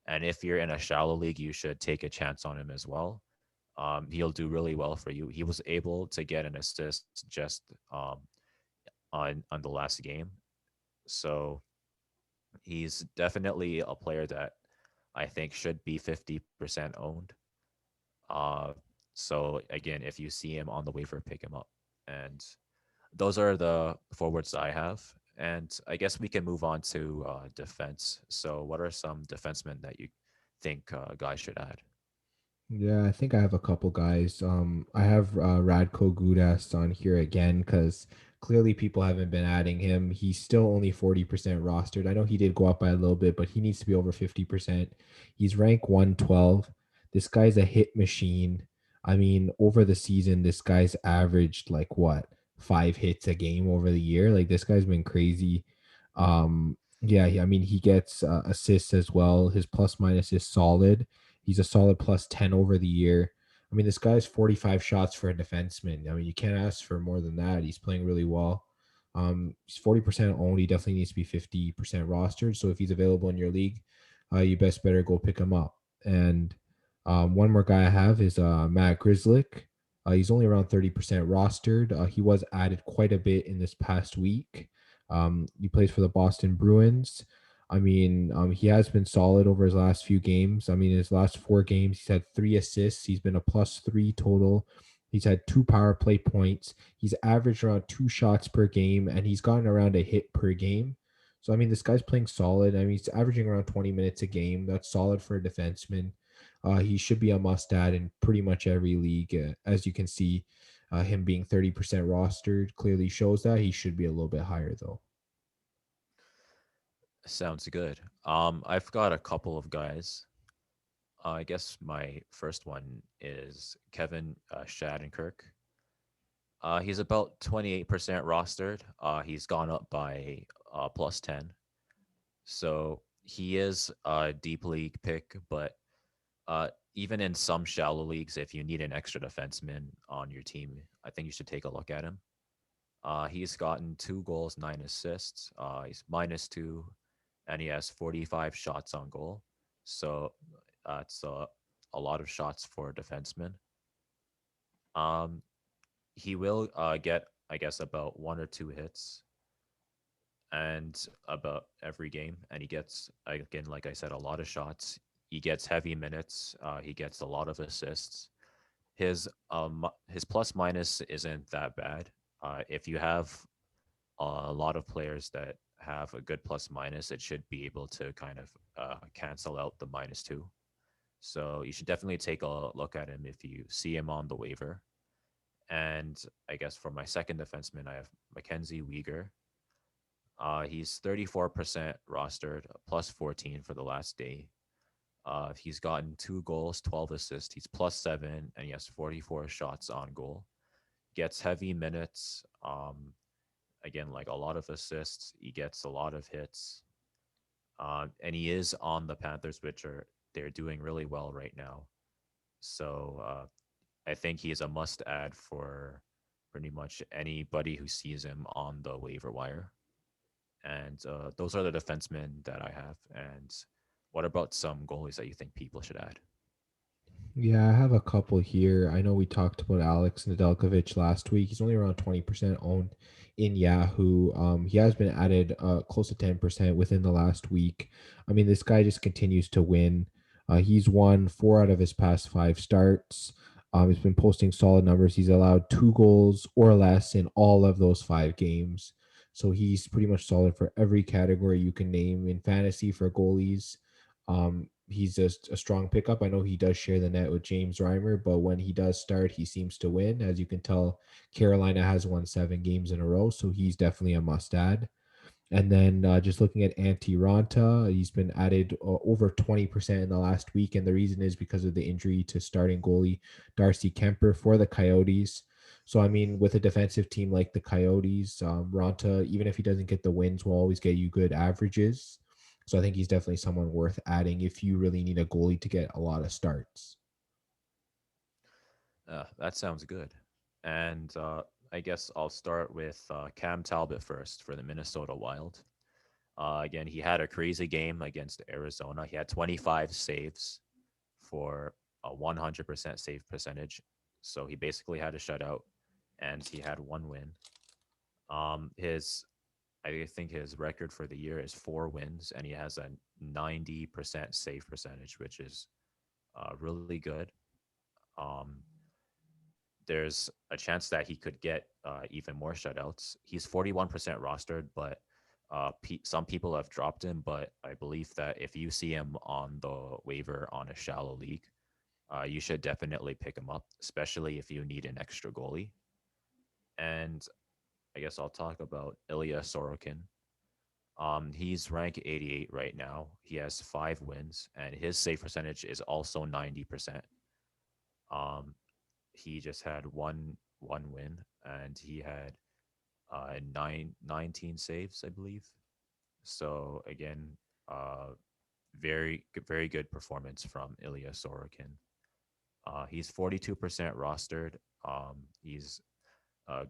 And if you're in a shallow league, you should take a chance on him as well. He'll do really well for you. He was able to get an assist just on the last game. So he's definitely a player that I think should be 50% owned. Uh, so again, if you see him on the waiver, pick him up. And those are the forwards I have. And I guess we can move on to defense. So, what are some defensemen that you think guys should add? Yeah, I think I have a couple guys. I have Radko Gudas on here again because Clearly, people haven't been adding him. He's still only 40% rostered. I know he did go up by a little bit, but he needs to be over 50%. He's rank 112. This guy's a hit machine. I mean, over the season, this guy's averaged like what, 5 hits a game over the year? Like this guy's been crazy. Yeah, I mean, he gets assists as well. His plus minus is solid. He's a solid plus 10 over the year. I mean, this guy's 45 shots for a defenseman. I mean, you can't ask for more than that. He's playing really well. He's 40% owned. He definitely needs to be 50% rostered. So if he's available in your league, you best better go pick him up. And one more guy I have is Matt Grzelcyk. He's only around 30% rostered. He was added quite a bit in this past week. He plays for the Boston Bruins. I mean, he has been solid over his last few games. I mean, his last 4 games, he's had 3 assists. He's been a +3 total. He's had 2 power play points. He's averaged around 2 shots per game, and he's gotten around a hit per game. So, I mean, this guy's playing solid. I mean, he's averaging around 20 minutes a game. That's solid for a defenseman. He should be a must add in pretty much every league. As you can see, him being 30% rostered clearly shows that. He should be a little bit higher, though. Sounds good. I've got a couple of guys. I guess my first one is Kevin Shattenkirk. He's about 28% rostered. He's gone up by plus 10. So he is a deep league pick, but even in some shallow leagues, if you need an extra defenseman on your team, I think you should take a look at him. He's gotten 2 goals, 9 assists. He's -2, and he has 45 shots on goal. So it's a lot of shots for a defenseman. Um, he will get, I guess, about 1 or 2 hits and about every game, and he gets, again, like I said, a lot of shots. He gets heavy minutes. He gets a lot of assists. His plus minus isn't that bad. If you have a lot of players that have a good plus minus, it should be able to kind of cancel out the -2. So you should definitely take a look at him if you see him on the waiver. And I guess for my second defenseman, I have Mackenzie Weegar. He's 34% rostered, plus 14 for the last day. He's gotten 2 goals, 12 assists. He's +7, and he has 44 shots on goal. Gets heavy minutes. Again, like a lot of assists. He gets a lot of hits. And he is on the Panthers, which they're doing really well right now. So I think he is a must add for pretty much anybody who sees him on the waiver wire. And those are the defensemen that I have. And what about some goalies that you think people should add? Yeah, I have a couple here. I know we talked about Alex Nedeljkovic last week. He's only around 20% owned in Yahoo. He has been added close to 10% within the last week. I mean, this guy just continues to win. He's won 4 out of his past 5 starts. He's been posting solid numbers. He's allowed 2 goals or less in all of those 5 games. So he's pretty much solid for every category you can name in fantasy for goalies. He's just a strong pickup. I know he does share the net with James Reimer, but when he does start, he seems to win. As you can tell, Carolina has won 7 games in a row, so he's definitely a must add. And then just looking at Antti Ranta, he's been added over 20% in the last week. And the reason is because of the injury to starting goalie Darcy Kemper for the Coyotes. So, I mean, with a defensive team like the Coyotes, Ranta, even if he doesn't get the wins, will always get you good averages. So I think he's definitely someone worth adding if you really need a goalie to get a lot of starts. That sounds good. And I guess I'll start with Cam Talbot first for the Minnesota Wild. Again, he had a crazy game against Arizona. He had 25 saves for a 100% save percentage. So he basically had a shutout, and he had 1 win. His I think his record for the year is 4 wins, and he has a 90% save percentage, which is really good. Um, there's a chance that he could get even more shutouts. He's 41% rostered, but some people have dropped him. But I believe that if you see him on the waiver on a shallow league, you should definitely pick him up, especially if you need an extra goalie. And I guess I'll talk about Ilya Sorokin. He's rank 88 right now. He has 5 wins, and his save percentage is also 90%. Um, he just had one win, and he had 19 saves, I believe. So again, uh, very good performance from Ilya Sorokin. He's 42% rostered. He's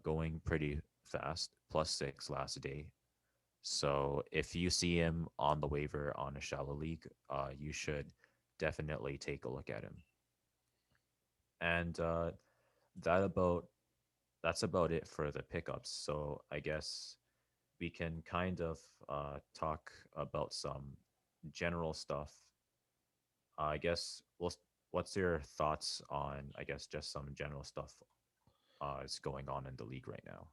going pretty fast, +6 last day. So if you see him on the waiver on a shallow league, you should definitely take a look at him. And that about that's about it for the pickups. So I guess we can kind of talk about some general stuff. I guess what's your thoughts on I guess just some general stuff is going on in the league right now?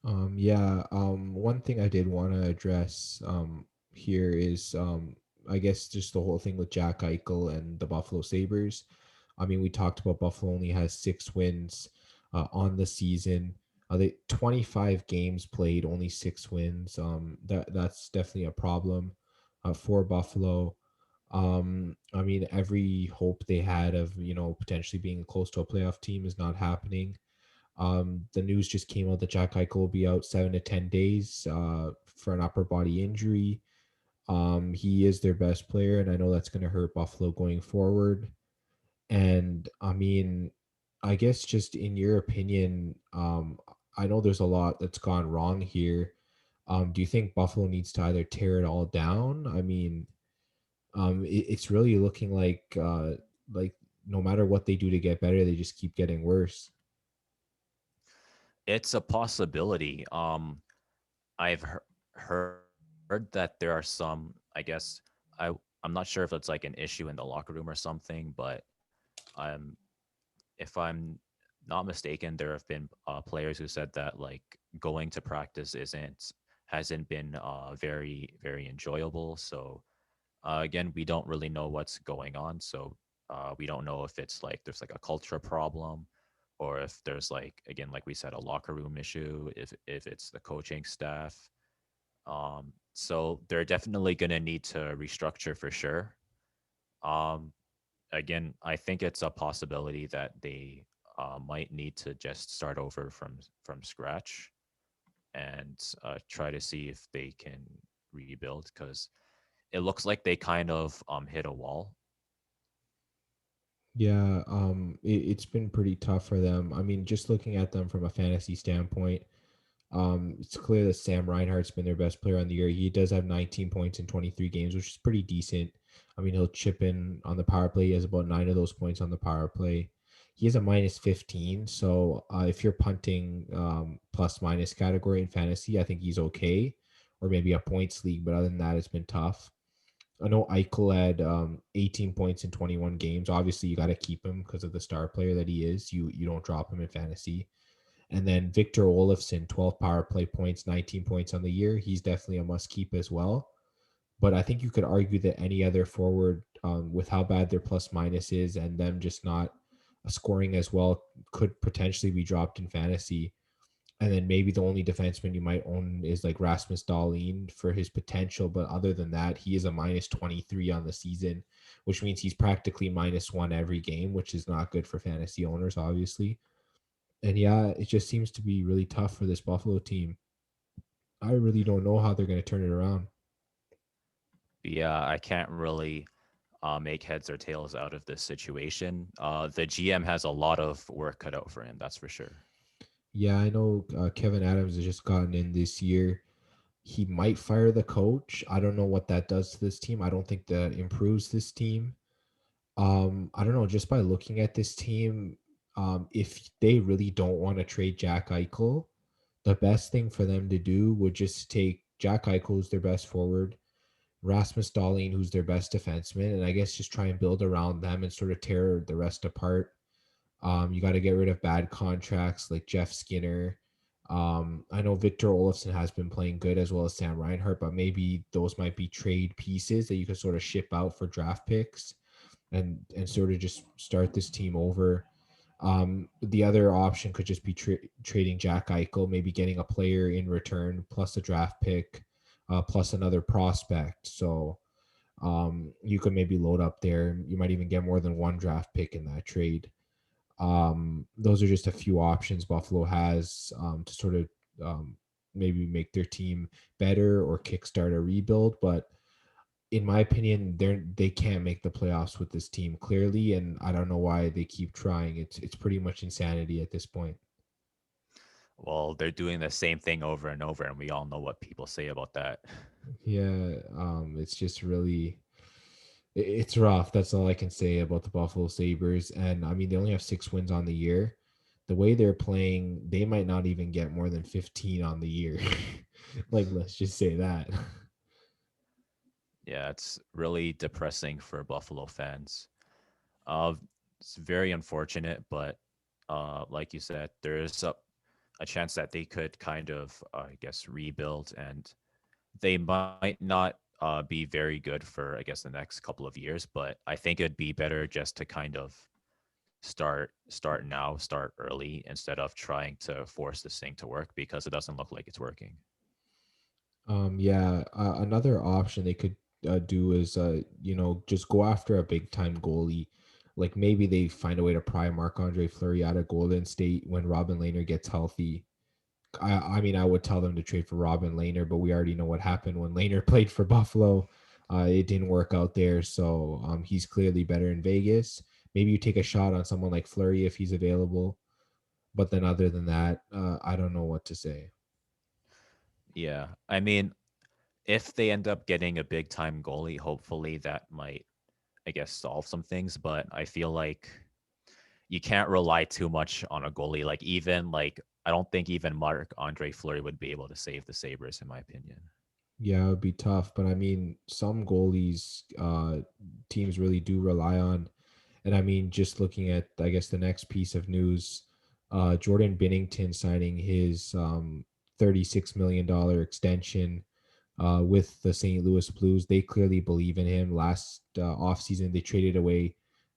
One thing I did want to address here is I guess just the whole thing with Jack Eichel and the Buffalo Sabres. I mean, we talked about Buffalo only has 6 wins on the season. They 25 games played, only 6 wins. That's definitely a problem for Buffalo. I mean, every hope they had of potentially being close to a playoff team is not happening. The news just came out that Jack Eichel will be out 7 to 10 days for an upper body injury. He is their best player, and I know that's going to hurt Buffalo going forward. And I mean, I guess just in your opinion, I know there's a lot that's gone wrong here. Do you think Buffalo needs to either tear it all down? I mean, it's really looking like no matter what they do to get better, they just keep getting worse. It's a possibility. I've heard that there are some, I guess, I'm not sure if it's like an issue in the locker room or something, but um, if I'm not mistaken, there have been players who said that like going to practice hasn't been very enjoyable. So again, we don't really know what's going on. So we don't know if it's like there's like a culture problem, or if there's like again, like we said, a locker room issue. If it's the coaching staff. So they're definitely gonna need to restructure for sure. Um, Again, I think it's a possibility that they might need to just start over from scratch and try to see if they can rebuild because it looks like they kind of hit a wall. Yeah, it's been pretty tough for them. I mean, just looking at them from a fantasy standpoint, it's clear that Sam Reinhart's been their best player on the year. He does have 19 points in 23 games, which is pretty decent. I mean, he'll chip in on the power play. He has about 9 of those points on the power play. He has a minus 15. So if you're punting plus minus category in fantasy, I think he's okay. Or maybe a points league, but other than that, it's been tough. I know Eichel had 18 points in 21 games. Obviously, you got to keep him because of the star player that he is. You don't drop him in fantasy. And then Victor Olofsson, 12 power play points, 19 points on the year. He's definitely a must keep as well. But I think you could argue that any other forward, with how bad their plus minus is and them just not scoring as well, could potentially be dropped in fantasy. And then maybe the only defenseman you might own is like Rasmus Dahlin for his potential. But other than that, he is a minus 23 on the season, which means he's practically -1 every game, which is not good for fantasy owners, obviously. And yeah, it just seems to be really tough for this Buffalo team. I really don't know how they're going to turn it around. Yeah, I can't really make heads or tails out of this situation. The GM has a lot of work cut out for him, that's for sure. Yeah, I know Kevin Adams has just gotten in this year. He might fire the coach. I don't know what that does to this team. I don't think that improves this team. I don't know. Just by looking at this team, if they really don't want to trade Jack Eichel, the best thing for them to do would just take Jack Eichel, who's their best forward, Rasmus Dahlin, who's their best defenseman, and I guess just try and build around them and sort of tear the rest apart. You got to get rid of bad contracts like Jeff Skinner. I know Victor Olofsson has been playing good as well as Sam Reinhart, but maybe those might be trade pieces that you could sort of ship out for draft picks and sort of just start this team over. The other option could just be trading Jack Eichel, maybe getting a player in return plus a draft pick, plus another prospect. So you could maybe load up there. You might even get more than one draft pick in that trade. Those are just a few options Buffalo has to sort of um, maybe make their team better or kickstart a rebuild. But in my opinion, they can't make the playoffs with this team clearly, and I don't know why they keep trying. It's pretty much insanity at this point. Well, they're doing the same thing over and over, and we all know what people say about that. Yeah, it's just really it's rough. That's all I can say about the Buffalo Sabres. And I mean, they only have 6 wins on the year. The way they're playing, they might not even get more than 15 on the year. Like, let's just say that. Yeah, it's really depressing for Buffalo fans. Uh, it's very unfortunate, but like you said, there is a chance that they could kind of, I guess, rebuild, and they might not be very good for, I guess, the next couple of years. But I think it'd be better just to kind of start now, start early instead of trying to force this thing to work because it doesn't look like it's working. Yeah, another option they could do is, just go after a big time goalie. Like maybe they find a way to pry Marc Andre Fleury out of Golden State when Robin Lehner gets healthy. I mean, I would tell them to trade for Robin Lehner, but we already know what happened when Lehner played for Buffalo. It didn't work out there, so he's clearly better in Vegas. Maybe you take a shot on someone like Flurry if he's available, but then other than that, I don't know what to say. Yeah, I mean, if they end up getting a big time goalie, hopefully that might, I guess, solve some things. But I feel like you can't rely too much on a goalie. Like even like I don't think even Marc Andre Fleury would be able to save the Sabres, in my opinion. Yeah, it would be tough, but I mean, some goalies teams really do rely on. And I mean, just looking at, I guess, the next piece of news, Jordan Binnington signing his $36 million extension with the St. Louis Blues. They clearly believe in him. Last offseason, they traded away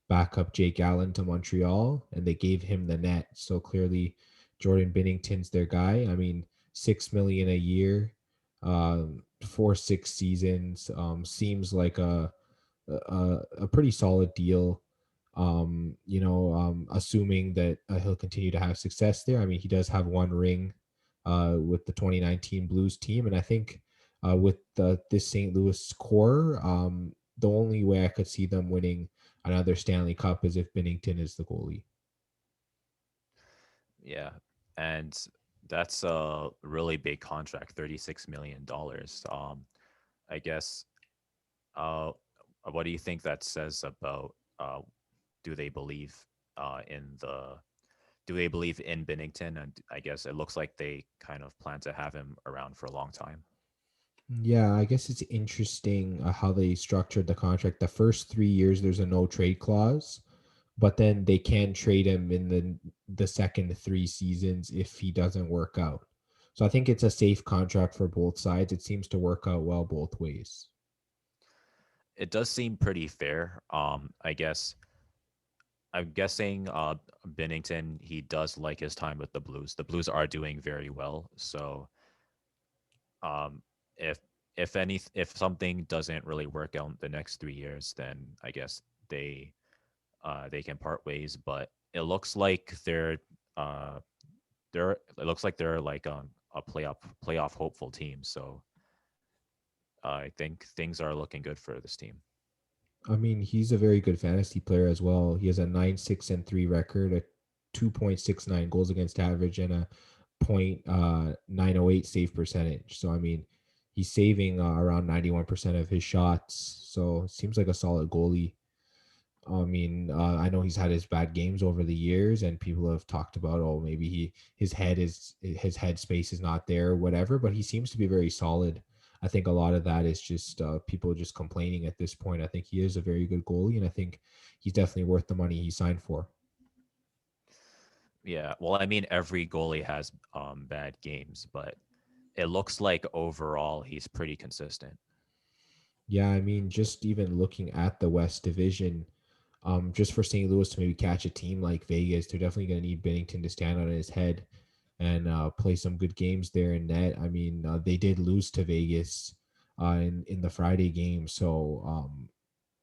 backup Jake Allen to Montreal, and they gave him the net. So clearly, Jordan Binnington's their guy. I mean, 6 million a year for 6 seasons seems like a pretty solid deal. Assuming that he'll continue to have success there. I mean, he does have one ring with the 2019 Blues team, and I think with this St. Louis core, the only way I could see them winning another Stanley Cup is if Binnington is the goalie. Yeah, and that's a really big contract, $36 million. I guess. Uh, what do you think that says about? Do they believe in the? Do they believe in Bennington? And I guess it looks like they kind of plan to have him around for a long time. Yeah, I guess it's interesting how they structured the contract. The first 3 years, there's a no trade clause, but then they can trade him in the second 3 seasons if he doesn't work out. So I think it's a safe contract for both sides. It seems to work out well both ways. It does seem pretty fair. I guess I'm guessing Bennington, he does like his time with the Blues. The Blues are doing very well. So um, if if something doesn't really work out the next 3 years, then I guess they can part ways. But it looks like uh it looks like they're like a playoff hopeful team. So I think things are looking good for this team. I mean, he's a very good fantasy player as well. He has a 9-6-3 record, a 2.69 goals against average, and a point 908 save percentage. So I mean, he's saving around 91% of his shots. So it seems like a solid goalie. I mean, I know he's had his bad games over the years, and people have talked about, oh, maybe his head space is not there, whatever. But he seems to be very solid. I think a lot of that is just people just complaining at this point. I think he is a very good goalie, and I think he's definitely worth the money he signed for. Yeah, well, I mean, every goalie has bad games, but it looks like overall he's pretty consistent. Yeah, I mean, just even looking at the West Division, Just for St. Louis to maybe catch a team like Vegas, they're definitely going to need Binnington to stand on his head and play some good games there in net. I mean, they did lose to Vegas in the Friday game, so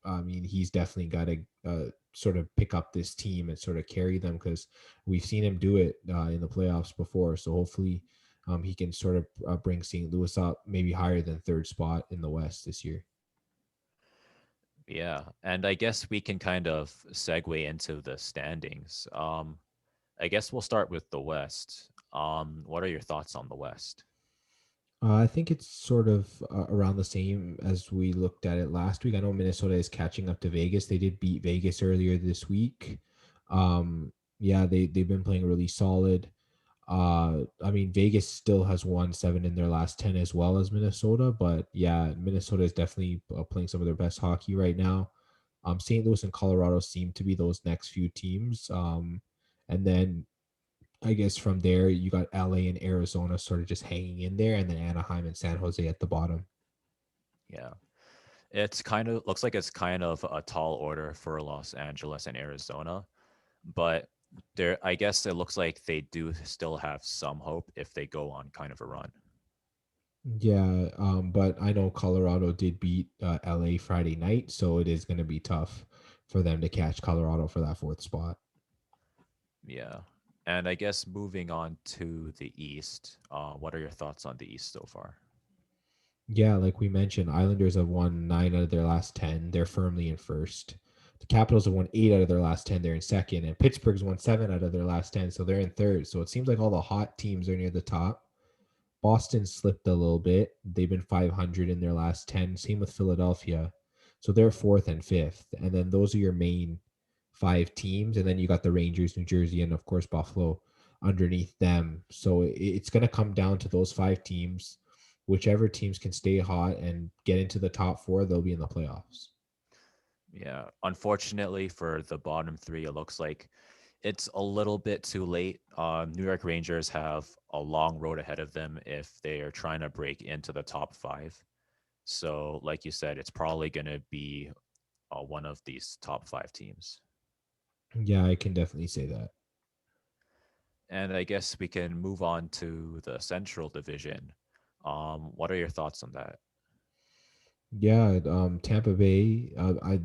I mean, he's definitely got to sort of pick up this team and sort of carry them because we've seen him do it in the playoffs before. So hopefully, he can sort of bring St. Louis up maybe higher than third spot in the West this year. Yeah, and I guess we can kind of segue into the standings. I guess we'll start with the West. What are your thoughts on the West? I think it's sort of around the same as we looked at it last week. I know Minnesota is catching up to Vegas. They did beat Vegas earlier this week. Yeah, they've been playing really solid. I mean, Vegas still has won 7 in their last 10 as well as Minnesota, but yeah, Minnesota is definitely playing some of their best hockey right now. St. Louis and Colorado seem to be those next few teams. And then I guess from there you got LA and Arizona sort of just hanging in there, and then Anaheim and San Jose at the bottom. Yeah, it's kind of looks like it's kind of a tall order for Los Angeles and Arizona, but there, I guess it looks like they do still have some hope if they go on kind of a run. Yeah, but I know Colorado did beat LA Friday night, so it is going to be tough for them to catch Colorado for that fourth spot. Yeah. And I guess moving on to the East, what are your thoughts on the East so far? Yeah, like we mentioned, Islanders have won 9 out of their last 10. They're firmly in first. The Capitals have won 8 out of their last 10. They're in second. And Pittsburgh's won 7 out of their last 10. So they're in third. So it seems like all the hot teams are near the top. Boston slipped a little bit. They've been 500 in their last 10. Same with Philadelphia. So they're fourth and fifth. And then those are your main five teams. And then you got the Rangers, New Jersey, and of course Buffalo underneath them. So it's going to come down to those five teams. Whichever teams can stay hot and get into the top four, they'll be in the playoffs. Yeah. Unfortunately for the bottom three, it looks like it's a little bit too late. New York Rangers have a long road ahead of them if they are trying to break into the top five. So, like you said, it's probably going to be one of these top five teams. Yeah, I can definitely say that. And I guess we can move on to the Central Division. What are your thoughts on that? Yeah, Tampa Bay,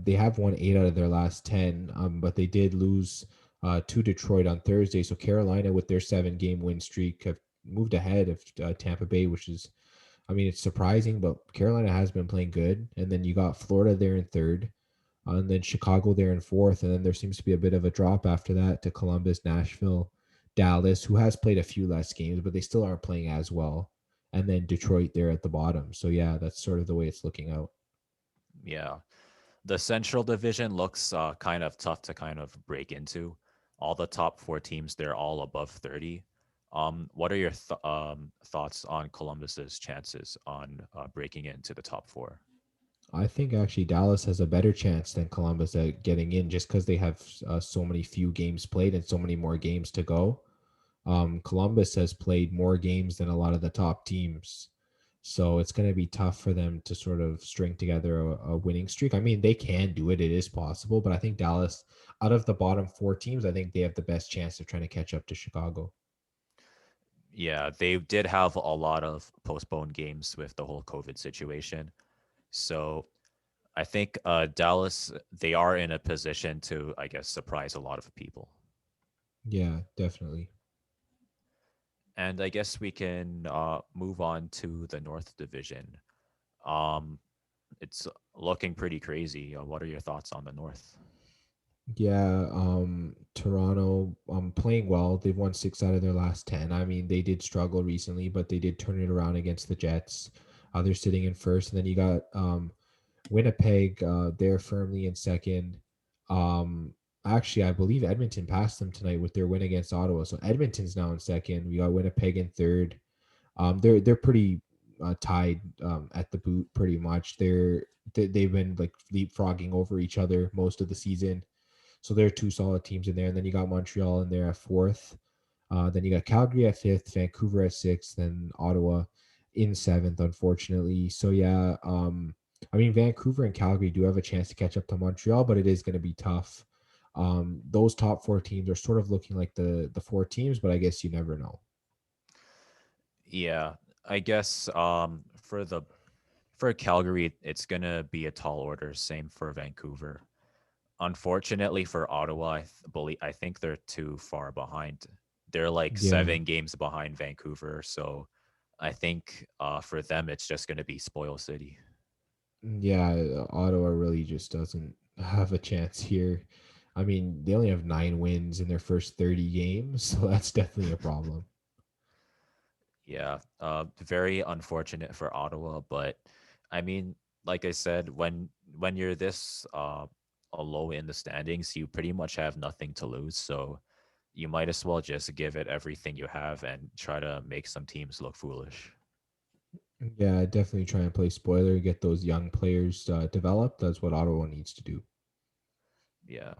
they have won 8 out of their last 10, but they did lose to Detroit on Thursday. So Carolina, with their 7 game win streak, have moved ahead of Tampa Bay, which is, I mean, it's surprising, but Carolina has been playing good. And then you got Florida there in third, and then Chicago there in fourth. And then there seems to be a bit of a drop after that to Columbus, Nashville, Dallas, who has played a few less games, but they still aren't playing as well. And then Detroit there at the bottom. So yeah, that's sort of the way it's looking out. Yeah. The Central Division looks kind of tough to kind of break into. All the top four teams, they're all above 30. What are your thoughts on Columbus's chances on breaking into the top four? I think actually Dallas has a better chance than Columbus at getting in just because they have so many few games played and so many more games to go. Columbus has played more games than a lot of the top teams. So it's going to be tough for them to sort of string together a winning streak. I mean, they can do it. It is possible. But I think Dallas, out of the bottom four teams, I think they have the best chance of trying to catch up to Chicago. Yeah, they did have a lot of postponed games with the whole COVID situation. So I think Dallas, they are in a position to, I guess, surprise a lot of people. Yeah, definitely. And I guess we can move on to the North Division. Um, it's looking pretty crazy. What are your thoughts on the North? Yeah, Toronto playing well. They've won 6 out of their last 10. I mean, they did struggle recently, but they did turn it around against the Jets. They're sitting in first, and then you got Winnipeg. They're firmly in second. Actually, I believe Edmonton passed them tonight with their win against Ottawa. So Edmonton's now in second. We got Winnipeg in third. They're pretty tied at the boot, pretty much. They've been like leapfrogging over each other most of the season. So there are two solid teams in there. And then you got Montreal in there at fourth. Then you got Calgary at fifth, Vancouver at sixth, and Ottawa in seventh, unfortunately. So yeah, I mean, Vancouver and Calgary do have a chance to catch up to Montreal, but it is going to be tough. Those top four teams are sort of looking like the four teams, but I guess you never know. Yeah, I guess for Calgary, it's gonna be a tall order. Same for Vancouver. Unfortunately for Ottawa, I think they're too far behind. They're like Yeah, 7 games behind Vancouver, so I think for them it's just gonna be spoil city. yeah, Ottawa really just doesn't have a chance here. I mean, they only have 9 wins in their first 30 games, so that's definitely a problem. Yeah, very unfortunate for Ottawa, but I mean, like I said, when you're this low in the standings, you pretty much have nothing to lose. So you might as well just give it everything you have and try to make some teams look foolish. Yeah, definitely try and play spoiler, get those young players developed. That's what Ottawa needs to do. Yeah,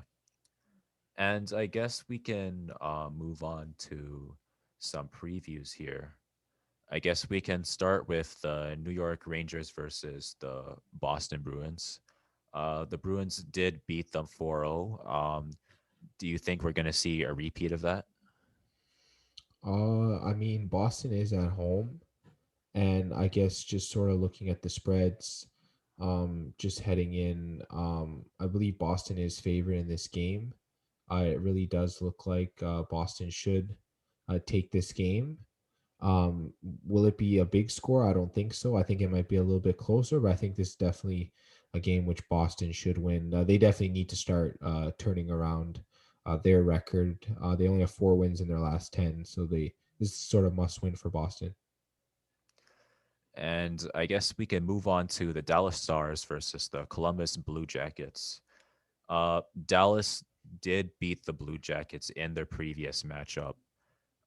and I guess we can move on to some previews here. I guess we can start with the New York Rangers versus the Boston Bruins. The Bruins did beat them 4-0. Do you think we're going to see a repeat of that? I mean, Boston is at home, and I guess just sort of looking at the spreads, just heading in, I believe Boston is favored in this game. It really does look like Boston should take this game. Um, will it be a big score? I don't think so. I think it might be a little bit closer, but I think this is definitely a game which Boston should win. They definitely need to start turning around their record. They only have 4 wins in their last 10, so this is sort of must win for Boston. And I guess we can move on to the Dallas Stars versus the Columbus Blue Jackets. Dallas did beat the Blue Jackets in their previous matchup,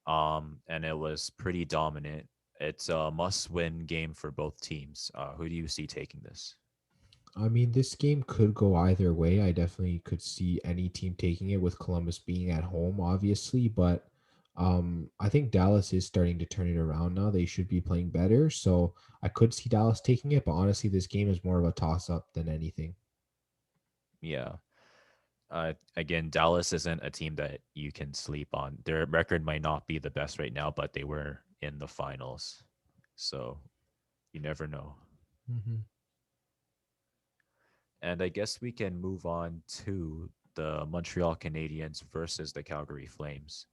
and it was pretty dominant. It's a must-win game for both teams. Who do you see taking this? I mean, this game could go either way. I definitely could see any team taking it with Columbus being at home, obviously, but I think Dallas is starting to turn it around now. They should be playing better, so I could see Dallas taking it, but honestly, this game is more of a toss-up than anything. Yeah. Again, Dallas isn't a team that you can sleep on. Their record might not be the best right now, but they were in the finals. So you never know. Hmm. And I guess we can move on to the Montreal Canadiens versus the Calgary Flames.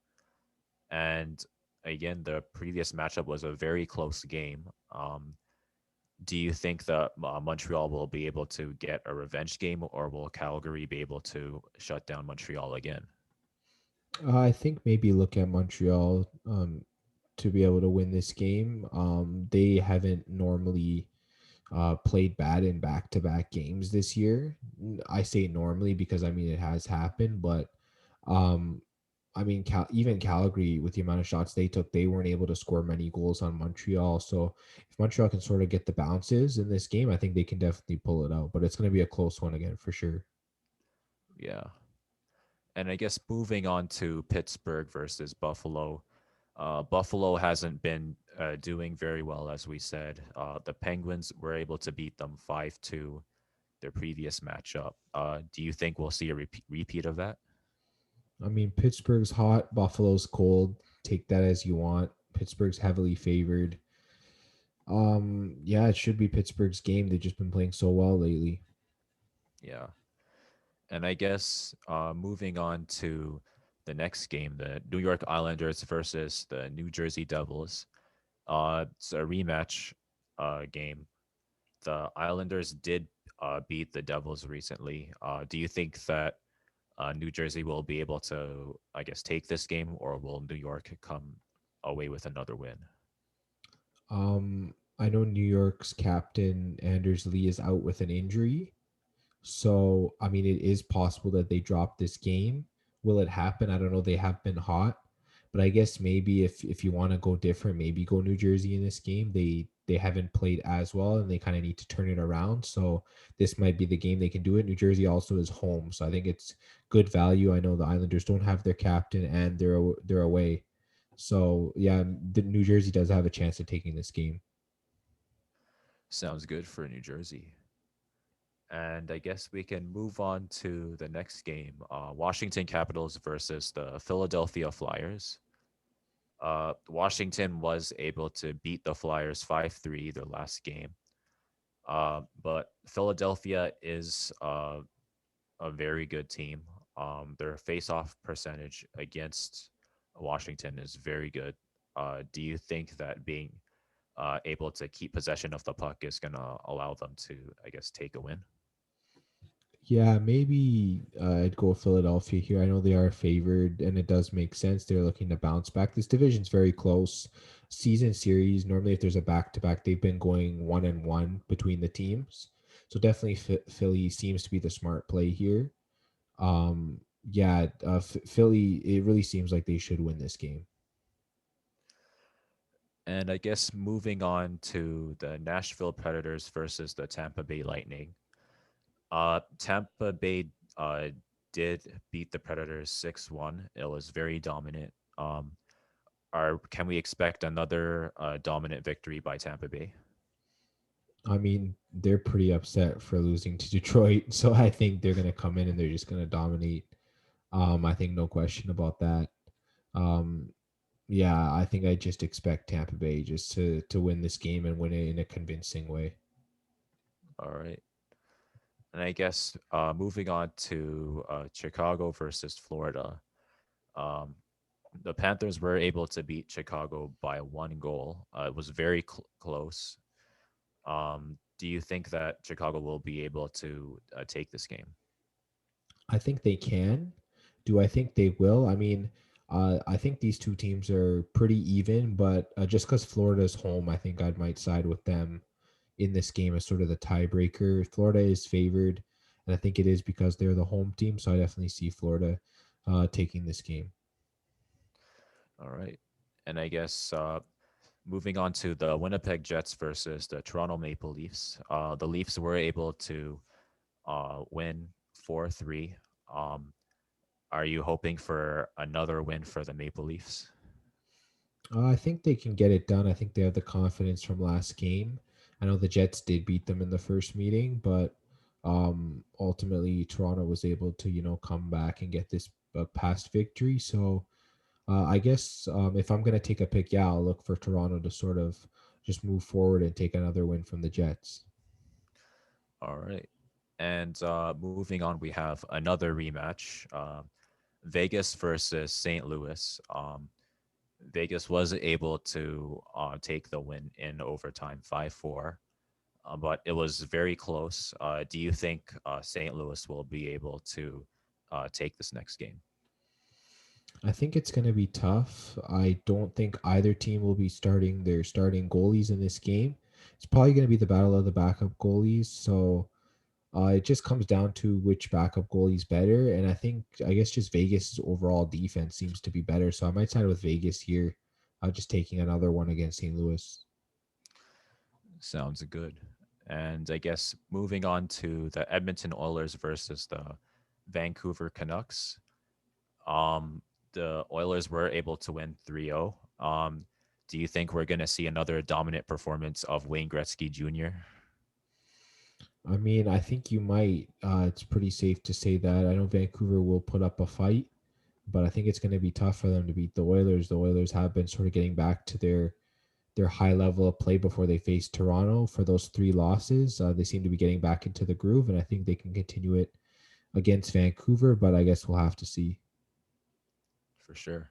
And again, the previous matchup was a very close game. Do you think that Montreal will be able to get a revenge game, or will Calgary be able to shut down Montreal again? I think maybe look at Montreal to be able to win this game. They haven't normally played bad in back-to-back games this year. I say normally because I mean it has happened, but um, I mean even Calgary with the amount of shots they took, they weren't able to score many goals on Montreal. So if Montreal can sort of get the bounces in this game, I think they can definitely pull it out. But it's going to be a close one again for sure. Yeah. And I guess moving on to Pittsburgh versus Buffalo. Buffalo hasn't been doing very well, as we said. The Penguins were able to beat them 5-2 their previous matchup. Do you think we'll see a repeat of that? I mean Pittsburgh's hot, Buffalo's cold. Take that as you want. Pittsburgh's heavily favored. Yeah, it should be Pittsburgh's game. They've just been playing so well lately. Yeah. And I guess moving on to the next game, the New York Islanders versus the New Jersey Devils. It's a rematch game. The Islanders did beat the Devils recently. Do you think that New Jersey will be able to, I guess, take this game, or will New York come away with another win? I know New York's captain Anders Lee is out with an injury. So, I mean, it is possible that they drop this game. Will it happen? I don't know. They have been hot, but I guess maybe if you want to go different, maybe go New Jersey in this game. They haven't played as well, and they kind of need to turn it around. So this might be the game they can do it. New Jersey also is home, so I think it's good value. I know the Islanders don't have their captain, and they're away. So yeah, the New Jersey does have a chance of taking this game. Sounds good for New Jersey. And I guess we can move on to the next game, Washington Capitals versus the Philadelphia Flyers. Washington was able to beat the Flyers 5-3 their last game. But Philadelphia is a very good team. Their face-off percentage against Washington is very good. Do you think that being able to keep possession of the puck is going to allow them to, I guess, take a win? Yeah, maybe I'd go Philadelphia here. I know they are favored, and it does make sense. They're looking to bounce back. This division's very close. Season series, normally if there's a back-to-back, they've been going 1-1 between the teams. So definitely Philly seems to be the smart play here. Yeah, Philly, it really seems like they should win this game. And I guess moving on to the Nashville Predators versus the Tampa Bay Lightning. Tampa Bay did beat the Predators 6-1. It was very dominant. Can we expect another dominant victory by Tampa Bay? I mean, they're pretty upset for losing to Detroit, so I think they're gonna come in and they're just gonna dominate. I think no question about that. Um, yeah, I think I just expect Tampa Bay just to win this game and win it in a convincing way. All right. And I guess moving on to Chicago versus Florida. Um, the Panthers were able to beat Chicago by 1 goal. It was very close. Do you think that Chicago will be able to take this game? I think they can. Do I think they will? I mean, I think these two teams are pretty even, but just because Florida's home, I think I might side with them in this game as sort of the tiebreaker. Florida is favored, and I think it is because they're the home team. So I definitely see Florida taking this game. All right. And I guess moving on to the Winnipeg Jets versus the Toronto Maple Leafs. The Leafs were able to win 4-3. Um, are you hoping for another win for the Maple Leafs? I think they can get it done. I think they have the confidence from last game. I know the Jets did beat them in the first meeting, but ultimately Toronto was able to, come back and get this past victory. So I guess if I'm going to take a pick, yeah, I'll look for Toronto to sort of just move forward and take another win from the Jets. All right. And moving on, we have another rematch, Vegas versus St. Louis. Vegas was able to take the win in overtime 5-4, but it was very close. Do you think St. Louis will be able to take this next game? I think it's going to be tough. I don't think either team will be starting their starting goalies in this game. It's probably going to be the battle of the backup goalies. So it just comes down to which backup goalie is better. And I guess just Vegas' overall defense seems to be better. So I might side with Vegas here, just taking another one against St. Louis. Sounds good. And I guess moving on to the Edmonton Oilers versus the Vancouver Canucks. Um, the Oilers were able to win 3-0. Do you think we're going to see another dominant performance of Wayne Gretzky Jr.? I mean, I think you might. It's pretty safe to say that. I know Vancouver will put up a fight, but I think it's going to be tough for them to beat the Oilers. The Oilers have been sort of getting back to their high level of play before they faced Toronto for those three losses. They seem to be getting back into the groove, and I think they can continue it against Vancouver, but I guess we'll have to see. For sure.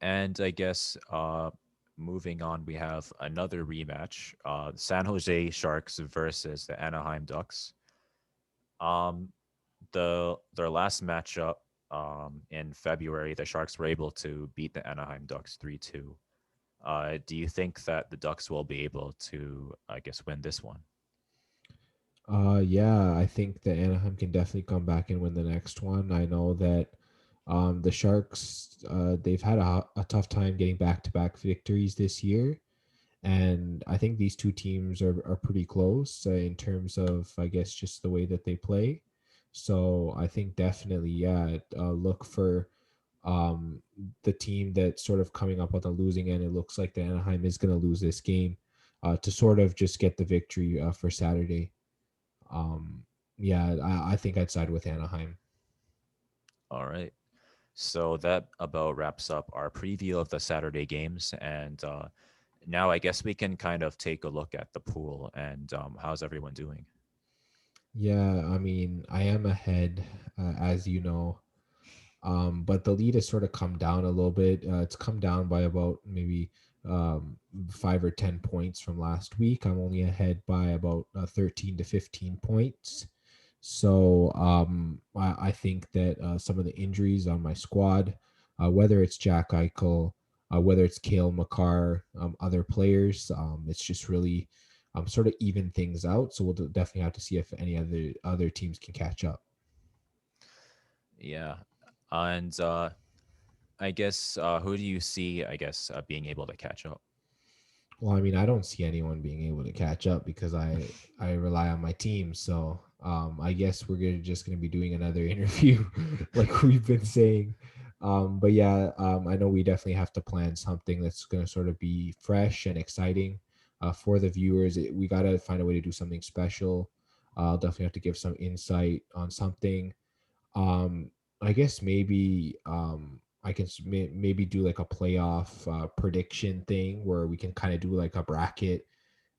And I guess moving on, we have another rematch, San Jose Sharks versus the Anaheim Ducks. Um, their last matchup in February, the Sharks were able to beat the Anaheim Ducks 3-2. Do you think that the Ducks will be able to, I guess, win this one? Yeah, I think that Anaheim can definitely come back and win the next one. I know that the Sharks, they've had a tough time getting back-to-back victories this year. And I think these two teams are pretty close in terms of, I guess, just the way that they play. So I think definitely, yeah, look for um, the team that's sort of coming up on the losing end. It looks like the Anaheim is going to lose this game to sort of just get the victory for Saturday. Yeah, I think I'd side with Anaheim. All right. So that about wraps up our preview of the Saturday games. And now I guess we can kind of take a look at the pool and how's everyone doing? Yeah, I mean, I am ahead, as you know. But the lead has sort of come down a little bit. It's come down by about maybe 5 or 10 points from last week. I'm only ahead by about 13 to 15 points. So I think that some of the injuries on my squad, whether it's Jack Eichel, whether it's Kale McCarr, other players, it's just really sort of even things out. So we'll definitely have to see if any other teams can catch up. Yeah. And I guess who do you see, I guess, being able to catch up? Well, I mean, I don't see anyone being able to catch up because I rely on my team. So I guess just gonna be doing another interview, like we've been saying. But yeah, I know we definitely have to plan something that's gonna sort of be fresh and exciting for the viewers. We gotta find a way to do something special. I'll definitely have to give some insight on something. um, I guess maybe I can maybe do like a playoff prediction thing where we can kind of do like a bracket,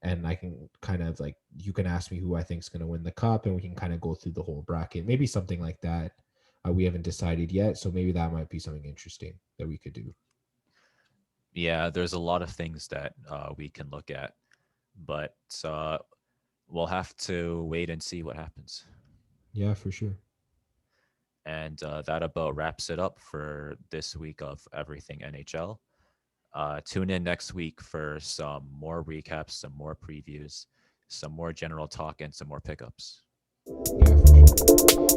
and I can kind of like you can ask me who I think is going to win the cup, and we can kind of go through the whole bracket. Maybe something like that. We haven't decided yet, so maybe that might be something interesting that we could do. Yeah, there's a lot of things that we can look at, but we'll have to wait and see what happens. Yeah, for sure. And that about wraps it up for this week of Everything NHL. Tune in next week for some more recaps, some more previews, some more general talk, and some more pickups. Yeah, for sure.